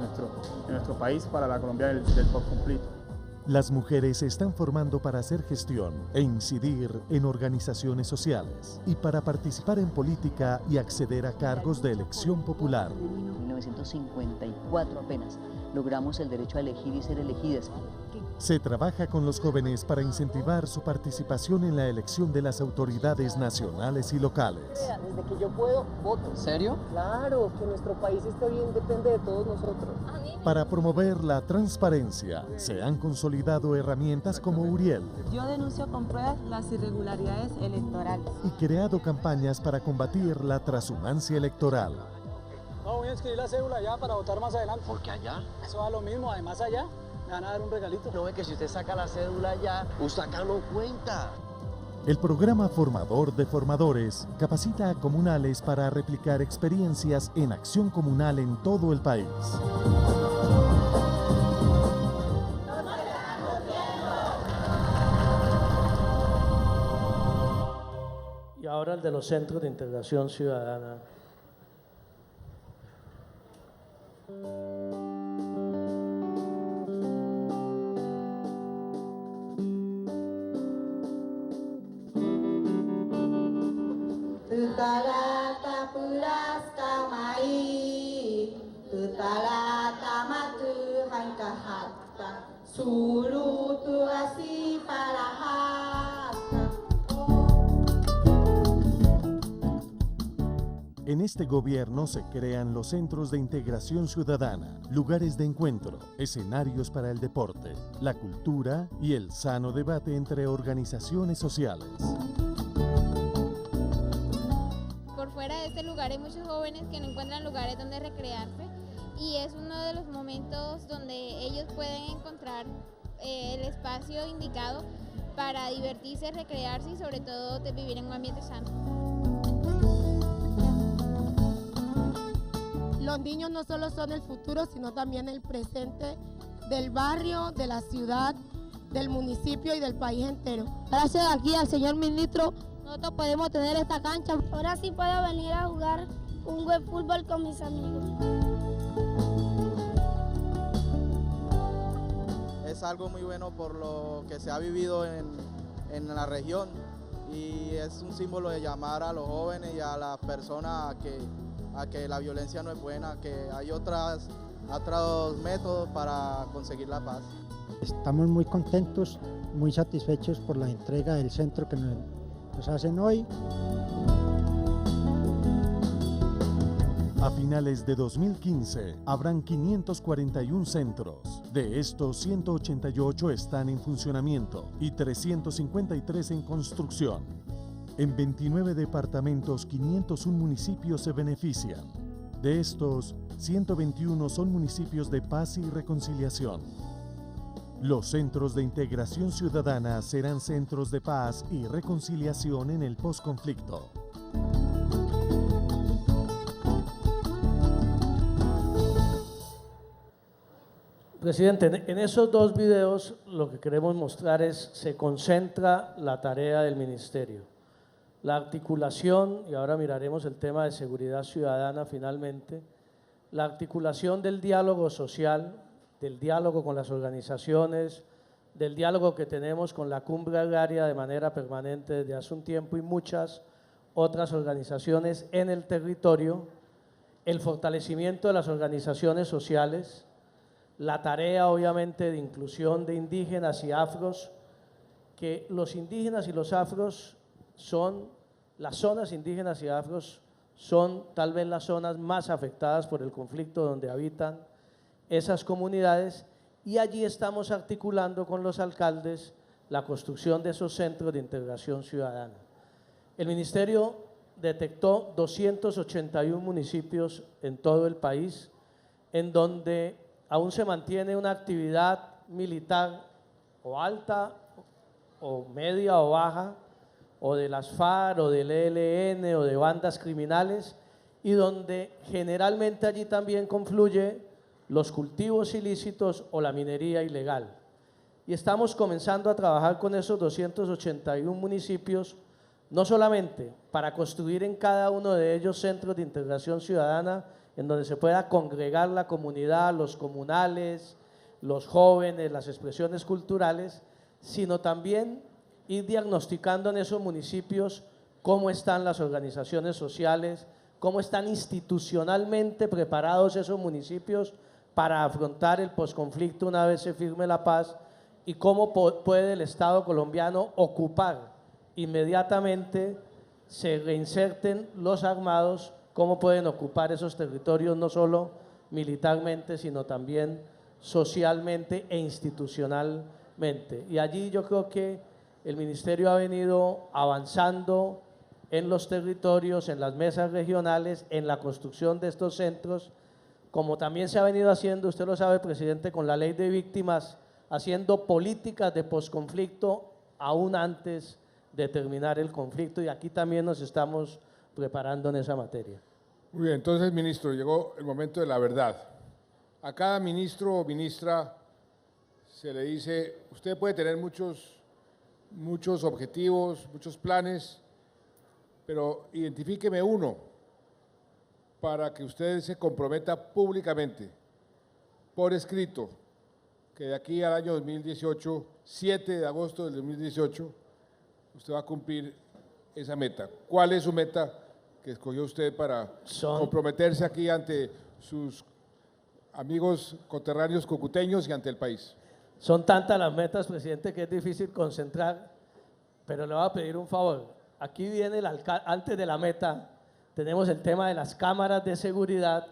nuestro país para la Colombia del posconflicto. Las mujeres se están formando para hacer gestión e incidir en organizaciones sociales y para participar en política y acceder a cargos de elección popular. En 1954 apenas logramos el derecho a elegir y ser elegidas. Se trabaja con los jóvenes para incentivar su participación en la elección de las autoridades nacionales y locales. Desde que yo puedo, voto. ¿En serio? Claro, que nuestro país esté bien depende de todos nosotros. Para promover la transparencia, se han consolidado herramientas como Uriel. Yo denuncio con pruebas las irregularidades electorales. Y creado campañas para combatir la transhumancia electoral. No, voy a inscribir la cédula allá para votar más adelante. ¿Por qué allá? Eso va lo mismo, además allá me van a dar un regalito. No ve que si usted saca la cédula allá, usted acá no cuenta. El programa Formador de Formadores capacita a comunales para replicar experiencias en acción comunal en todo el país. Y ahora el de los centros de integración ciudadana. En este gobierno se crean los centros de integración ciudadana, lugares de encuentro, escenarios para el deporte, la cultura y el sano debate entre organizaciones sociales. Por fuera de este lugar hay muchos jóvenes que no encuentran lugares donde recrearse y es uno de los momentos donde ellos pueden encontrar el espacio indicado para divertirse, recrearse y sobre todo de vivir en un ambiente sano. Los niños no solo son el futuro, sino también el presente del barrio, de la ciudad, del municipio y del país entero. Gracias aquí al señor ministro, nosotros podemos tener esta cancha. Ahora sí puedo venir a jugar un buen fútbol con mis amigos. Es algo muy bueno por lo que se ha vivido en la región y es un símbolo de llamar a los jóvenes y a las personas a que la violencia no es buena, que hay otros métodos para conseguir la paz. Estamos muy contentos, muy satisfechos por la entrega del centro que nos hacen hoy. A finales de 2015 habrán 541 centros. De estos, 188 están en funcionamiento y 353 en construcción. En 29 departamentos, 501 municipios se benefician. De estos, 121 son municipios de paz y reconciliación. Los centros de integración ciudadana serán centros de paz y reconciliación en el posconflicto. Presidente, en esos dos videos lo que queremos mostrar es, se concentra la tarea del ministerio. La articulación, y ahora miraremos el tema de seguridad ciudadana finalmente, la articulación del diálogo social, del diálogo con las organizaciones, del diálogo que tenemos con la Cumbre Agraria de manera permanente desde hace un tiempo y muchas otras organizaciones en el territorio, el fortalecimiento de las organizaciones sociales, la tarea obviamente de inclusión de indígenas y afros, que los indígenas y los afros son, las zonas indígenas y afros son tal vez las zonas más afectadas por el conflicto donde habitan esas comunidades, y allí estamos articulando con los alcaldes la construcción de esos centros de integración ciudadana. El ministerio detectó 281 municipios en todo el país en donde aún se mantiene una actividad militar o alta o media o baja, o de las FARC o del ELN o de bandas criminales, y donde generalmente allí también confluye los cultivos ilícitos o la minería ilegal. Y estamos comenzando a trabajar con esos 281 municipios, no solamente para construir en cada uno de ellos centros de integración ciudadana, en donde se pueda congregar la comunidad, los comunales, los jóvenes, las expresiones culturales, sino también ir diagnosticando en esos municipios cómo están las organizaciones sociales, cómo están institucionalmente preparados esos municipios para afrontar el posconflicto una vez se firme la paz, y cómo puede el Estado colombiano ocupar inmediatamente, se reinserten los armados, cómo pueden ocupar esos territorios no solo militarmente, sino también socialmente e institucionalmente. Y allí yo creo que el ministerio ha venido avanzando en los territorios, en las mesas regionales, en la construcción de estos centros, como también se ha venido haciendo, usted lo sabe, presidente, con la ley de víctimas, haciendo políticas de posconflicto aún antes de terminar el conflicto, y aquí también nos estamos preparando en esa materia. Muy bien, entonces, ministro, llegó el momento de la verdad. A cada ministro o ministra se le dice, usted puede tener muchos objetivos, muchos planes, pero identifíqueme uno para que usted se comprometa públicamente, por escrito, que de aquí al año 2018, 7 de agosto del 2018, usted va a cumplir esa meta. ¿Cuál es su meta que escogió usted para comprometerse aquí ante sus amigos coterráneos cucuteños y ante el país? Son tantas las metas, presidente, que es difícil concentrar, pero le voy a pedir un favor. Aquí viene el alcalde, antes de la meta, tenemos el tema de las cámaras de seguridad,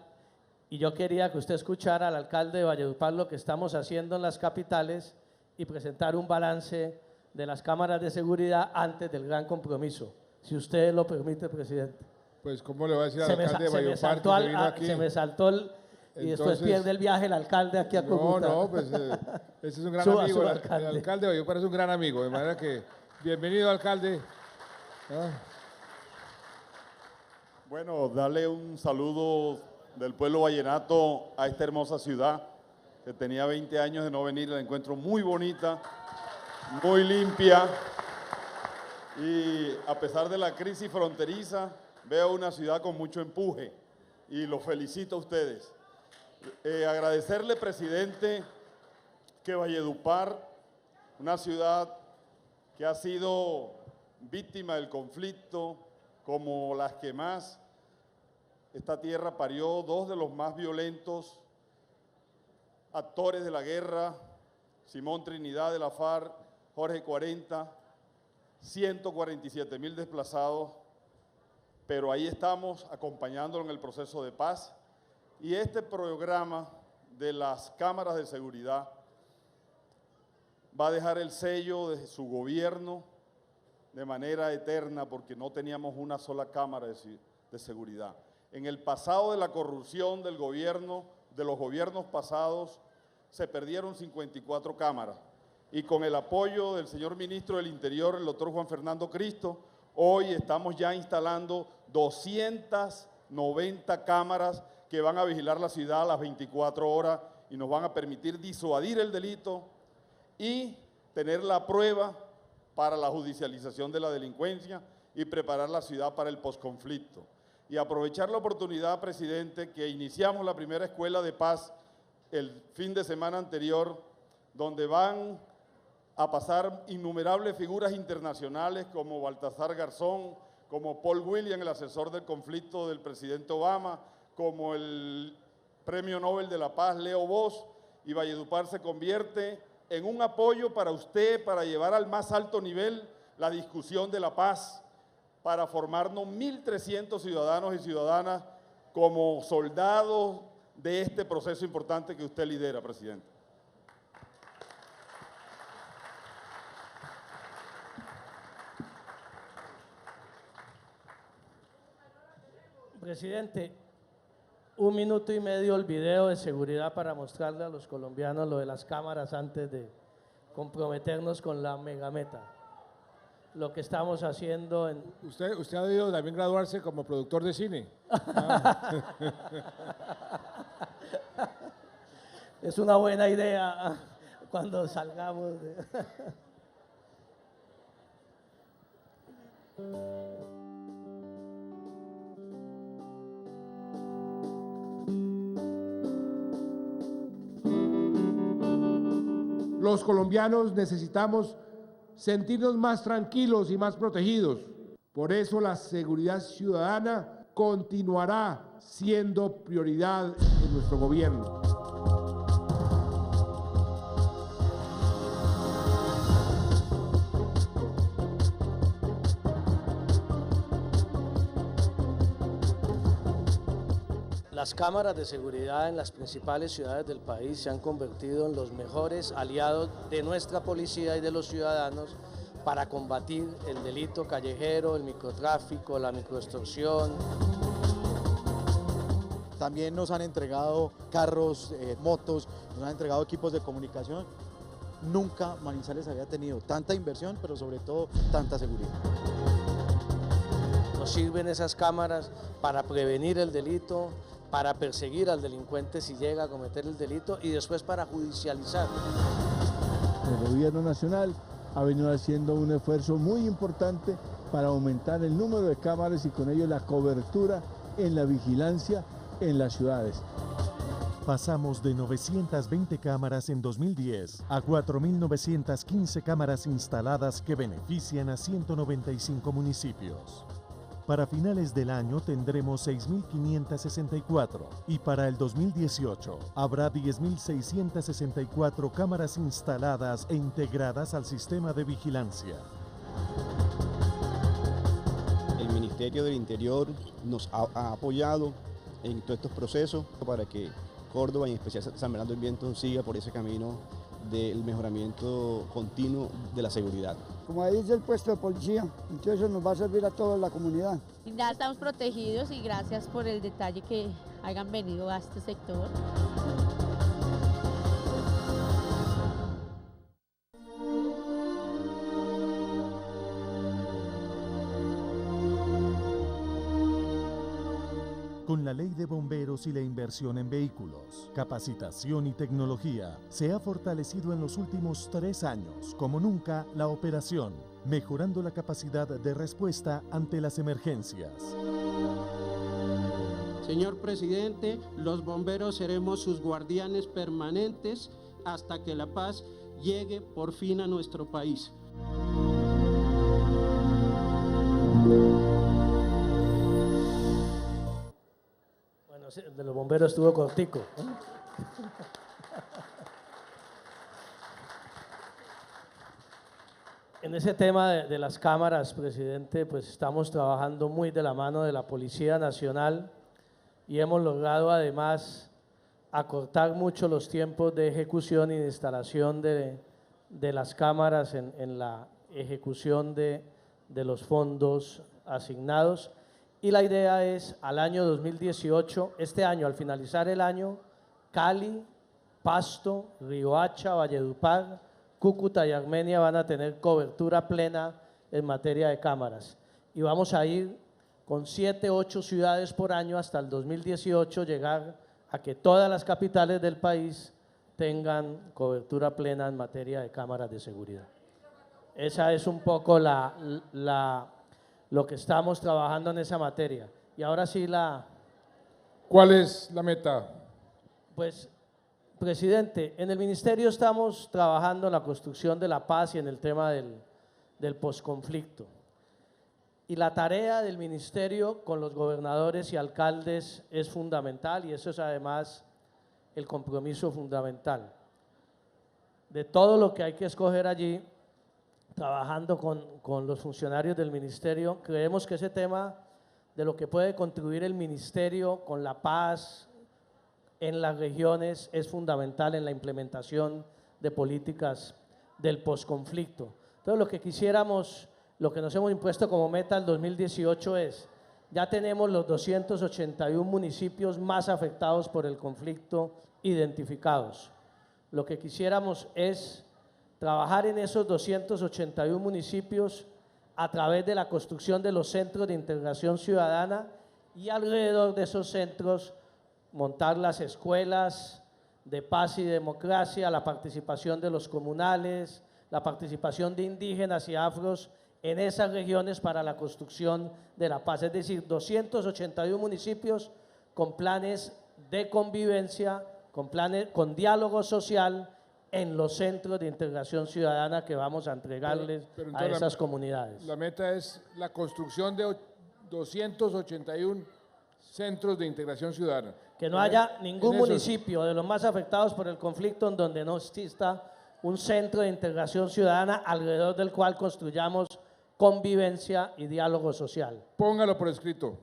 y yo quería que usted escuchara al alcalde de Valledupar lo que estamos haciendo en las capitales y presentar un balance de las cámaras de seguridad antes del gran compromiso, si usted lo permite, presidente. Pues, ¿cómo le va a decir al alcalde de Valledupar que se vino aquí? Se me saltó y después pierde el viaje el alcalde aquí a Cúcuta. No, pues ese es un gran amigo. El alcalde de Valledupar es un gran amigo, de manera que bienvenido, alcalde. Bueno, darle un saludo del pueblo vallenato a esta hermosa ciudad, que tenía 20 años de no venir, la encuentro muy bonita, muy limpia, y a pesar de la crisis fronteriza, veo una ciudad con mucho empuje, y los felicito a ustedes. Agradecerle, presidente, que Valledupar, una ciudad que ha sido víctima del conflicto, como las que más, esta tierra parió dos de los más violentos actores de la guerra, Simón Trinidad de la FARC, Jorge 40, 147.000 desplazados, pero ahí estamos acompañándolo en el proceso de paz. Y este programa de las cámaras de seguridad va a dejar el sello de su gobierno de manera eterna, porque no teníamos una sola cámara de seguridad. En el pasado de la corrupción del gobierno, de los gobiernos pasados, se perdieron 54 cámaras. Y con el apoyo del señor ministro del Interior, el doctor Juan Fernando Cristo, hoy estamos ya instalando 290 cámaras que van a vigilar la ciudad a las 24 horas y nos van a permitir disuadir el delito y tener la prueba para la judicialización de la delincuencia y preparar la ciudad para el posconflicto. Y aprovechar la oportunidad, presidente, que iniciamos la primera escuela de paz el fin de semana anterior, donde van a pasar innumerables figuras internacionales como Baltasar Garzón, como Paul William, el asesor del conflicto del presidente Obama, como el Premio Nobel de la Paz, Leo Bosch, y Valledupar se convierte en un apoyo para usted, para llevar al más alto nivel la discusión de la paz, para formarnos 1.300 ciudadanos y ciudadanas como soldados de este proceso importante que usted lidera, presidente. Presidente, 1 minuto y medio el video de seguridad para mostrarle a los colombianos lo de las cámaras antes de comprometernos con la megameta. Lo que estamos haciendo en... ¿Usted ha debido también graduarse como productor de cine? Es una buena idea cuando salgamos de... Los colombianos necesitamos sentirnos más tranquilos y más protegidos. Por eso la seguridad ciudadana continuará siendo prioridad en nuestro gobierno. Las cámaras de seguridad en las principales ciudades del país se han convertido en los mejores aliados de nuestra policía y de los ciudadanos para combatir el delito callejero, el microtráfico, la microextorsión. También nos han entregado carros, motos, nos han entregado equipos de comunicación. Nunca Manizales había tenido tanta inversión, pero sobre todo tanta seguridad. Nos sirven esas cámaras para prevenir el delito, para perseguir al delincuente si llega a cometer el delito y después para judicializar. El gobierno nacional ha venido haciendo un esfuerzo muy importante para aumentar el número de cámaras y con ello la cobertura en la vigilancia en las ciudades. Pasamos de 920 cámaras en 2010 a 4.915 cámaras instaladas que benefician a 195 municipios. Para finales del año tendremos 6.564 y para el 2018 habrá 10.664 cámaras instaladas e integradas al sistema de vigilancia. El Ministerio del Interior nos ha apoyado en todos estos procesos para que Córdoba, y en especial San Bernardo del Viento, siga por ese camino del mejoramiento continuo de la seguridad. Como ahí dice el puesto de policía, entonces eso nos va a servir a toda la comunidad. Ya estamos protegidos y gracias por el detalle que hayan venido a este sector. Con la ley de bomberos y la inversión en vehículos, capacitación y tecnología, se ha fortalecido en los últimos 3 años, como nunca, la operación, mejorando la capacidad de respuesta ante las emergencias. Señor presidente, los bomberos seremos sus guardianes permanentes hasta que la paz llegue por fin a nuestro país. El de los bomberos estuvo cortico, ¿eh? En ese tema de las cámaras, presidente, pues estamos trabajando muy de la mano de la Policía Nacional y hemos logrado además acortar mucho los tiempos de ejecución y de instalación de las cámaras en la ejecución de los fondos asignados. Y la idea es, al año 2018, este año, al finalizar el año, Cali, Pasto, Riohacha, Valledupar, Cúcuta y Armenia van a tener cobertura plena en materia de cámaras. Y vamos a ir con 7, 8 ciudades por año hasta el 2018, llegar a que todas las capitales del país tengan cobertura plena en materia de cámaras de seguridad. Esa es un poco lo que estamos trabajando en esa materia. Y ahora sí ¿Cuál es la meta? Pues, presidente, en el ministerio estamos trabajando en la construcción de la paz y en el tema del posconflicto. Y la tarea del ministerio con los gobernadores y alcaldes es fundamental y eso es además el compromiso fundamental. De todo lo que hay que escoger allí, trabajando con los funcionarios del ministerio, creemos que ese tema de lo que puede contribuir el ministerio con la paz en las regiones es fundamental en la implementación de políticas del posconflicto. Entonces lo que quisiéramos, lo que nos hemos impuesto como meta al 2018 es, ya tenemos los 281 municipios más afectados por el conflicto identificados. Lo que quisiéramos es trabajar en esos 281 municipios a través de la construcción de los centros de integración ciudadana y alrededor de esos centros montar las escuelas de paz y democracia, la participación de los comunales, la participación de indígenas y afros en esas regiones para la construcción de la paz. Es decir, 281 municipios con planes de convivencia, con diálogo social en los centros de integración ciudadana que vamos a entregarles a esas comunidades. La meta es la construcción de 281 centros de integración ciudadana. Que no haya ningún municipio de los más afectados por el conflicto en donde no exista un centro de integración ciudadana alrededor del cual construyamos convivencia y diálogo social. Póngalo por escrito.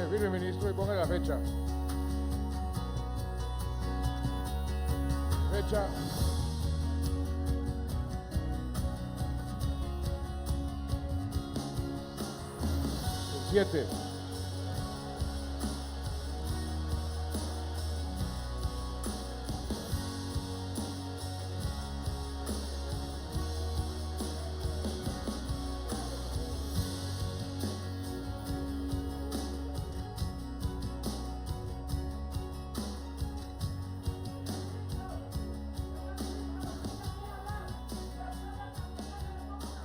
Firme, ministro, y ponga la fecha. Fecha. El 7.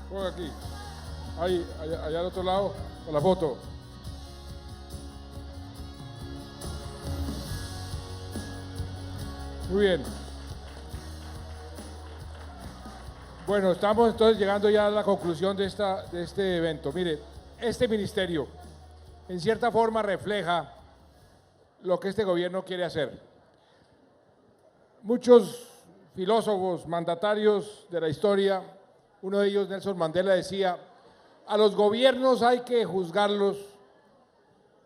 Ponga aquí, ahí, allá al otro lado, con la foto. Muy bien. Bueno, estamos entonces llegando ya a la conclusión de este evento. Mire, este ministerio en cierta forma refleja lo que este gobierno quiere hacer. Muchos filósofos, mandatarios de la historia, uno de ellos, Nelson Mandela, decía, a los gobiernos hay que juzgarlos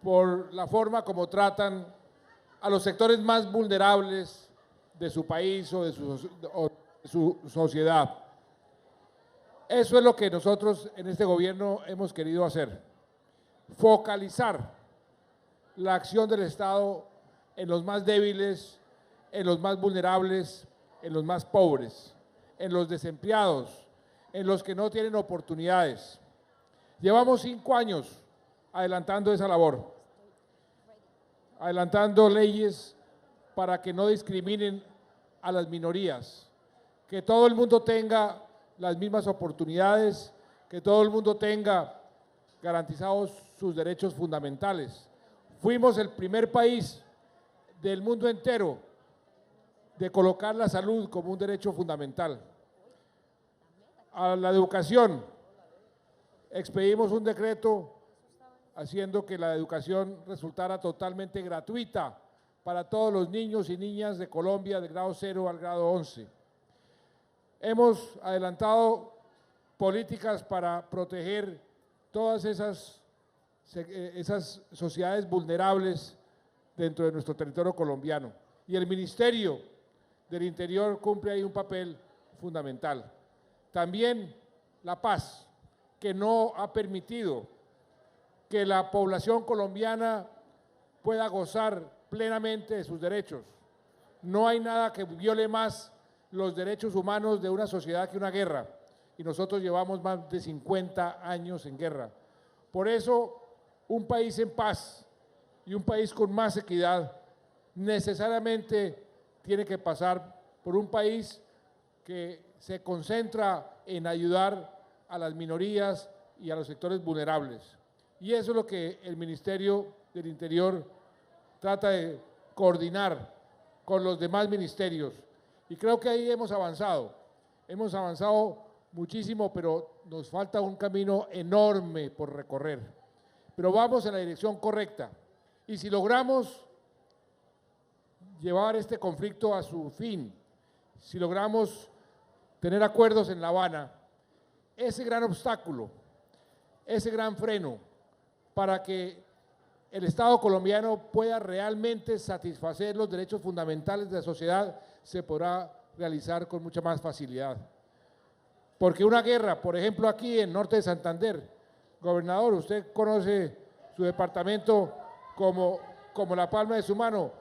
por la forma como tratan a los sectores más vulnerables de su país o de su sociedad. Eso es lo que nosotros en este gobierno hemos querido hacer, focalizar la acción del Estado en los más débiles, en los más vulnerables, en los más pobres, en los desempleados, en los que no tienen oportunidades. Llevamos 5 años adelantando esa labor, adelantando leyes para que no discriminen a las minorías, que todo el mundo tenga las mismas oportunidades, que todo el mundo tenga garantizados sus derechos fundamentales. Fuimos el primer país del mundo entero de colocar la salud como un derecho fundamental. A la educación, expedimos un decreto haciendo que la educación resultara totalmente gratuita para todos los niños y niñas de Colombia, del grado 0 al grado 11. Hemos adelantado políticas para proteger todas esas sociedades vulnerables dentro de nuestro territorio colombiano. Y el Ministerio del Interior cumple ahí un papel fundamental. También la paz, que no ha permitido que la población colombiana pueda gozar plenamente de sus derechos. No hay nada que viole más los derechos humanos de una sociedad que una guerra, y nosotros llevamos más de 50 años en guerra. Por eso, un país en paz y un país con más equidad necesariamente tiene que pasar por un país que se concentra en ayudar a las minorías y a los sectores vulnerables. Y eso es lo que el Ministerio del Interior trata de coordinar con los demás ministerios. Y creo que ahí hemos avanzado muchísimo, pero nos falta un camino enorme por recorrer. Pero vamos en la dirección correcta. Y si logramos llevar este conflicto a su fin, si logramos tener acuerdos en La Habana, ese gran obstáculo, ese gran freno para que el Estado colombiano pueda realmente satisfacer los derechos fundamentales de la sociedad, se podrá realizar con mucha más facilidad. Porque una guerra, por ejemplo aquí en Norte de Santander, gobernador, usted conoce su departamento como la palma de su mano.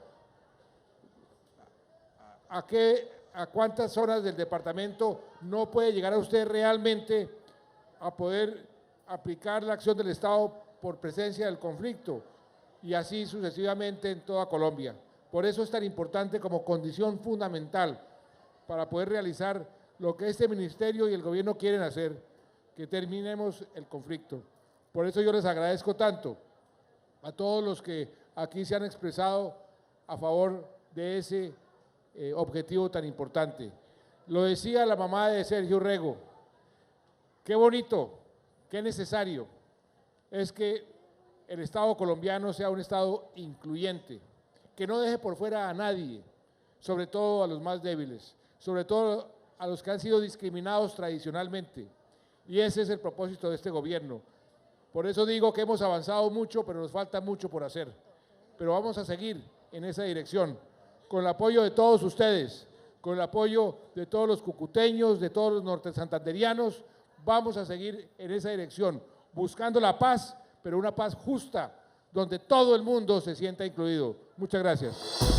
¿A cuántas zonas del departamento no puede llegar a usted realmente a poder aplicar la acción del Estado por presencia del conflicto? Y así sucesivamente en toda Colombia. Por eso es tan importante como condición fundamental para poder realizar lo que este ministerio y el gobierno quieren hacer, que terminemos el conflicto. Por eso yo les agradezco tanto a todos los que aquí se han expresado a favor de ese objetivo tan importante. Lo decía la mamá de Sergio Rego, qué bonito, qué necesario es que el Estado colombiano sea un Estado incluyente, que no deje por fuera a nadie, sobre todo a los más débiles, sobre todo a los que han sido discriminados tradicionalmente. Y ese es el propósito de este gobierno. Por eso digo que hemos avanzado mucho, pero nos falta mucho por hacer. Pero vamos a seguir en esa dirección, con el apoyo de todos ustedes, con el apoyo de todos los cucuteños, de todos los nortesantanderianos, vamos a seguir en esa dirección, buscando la paz, pero una paz justa, donde todo el mundo se sienta incluido. Muchas gracias.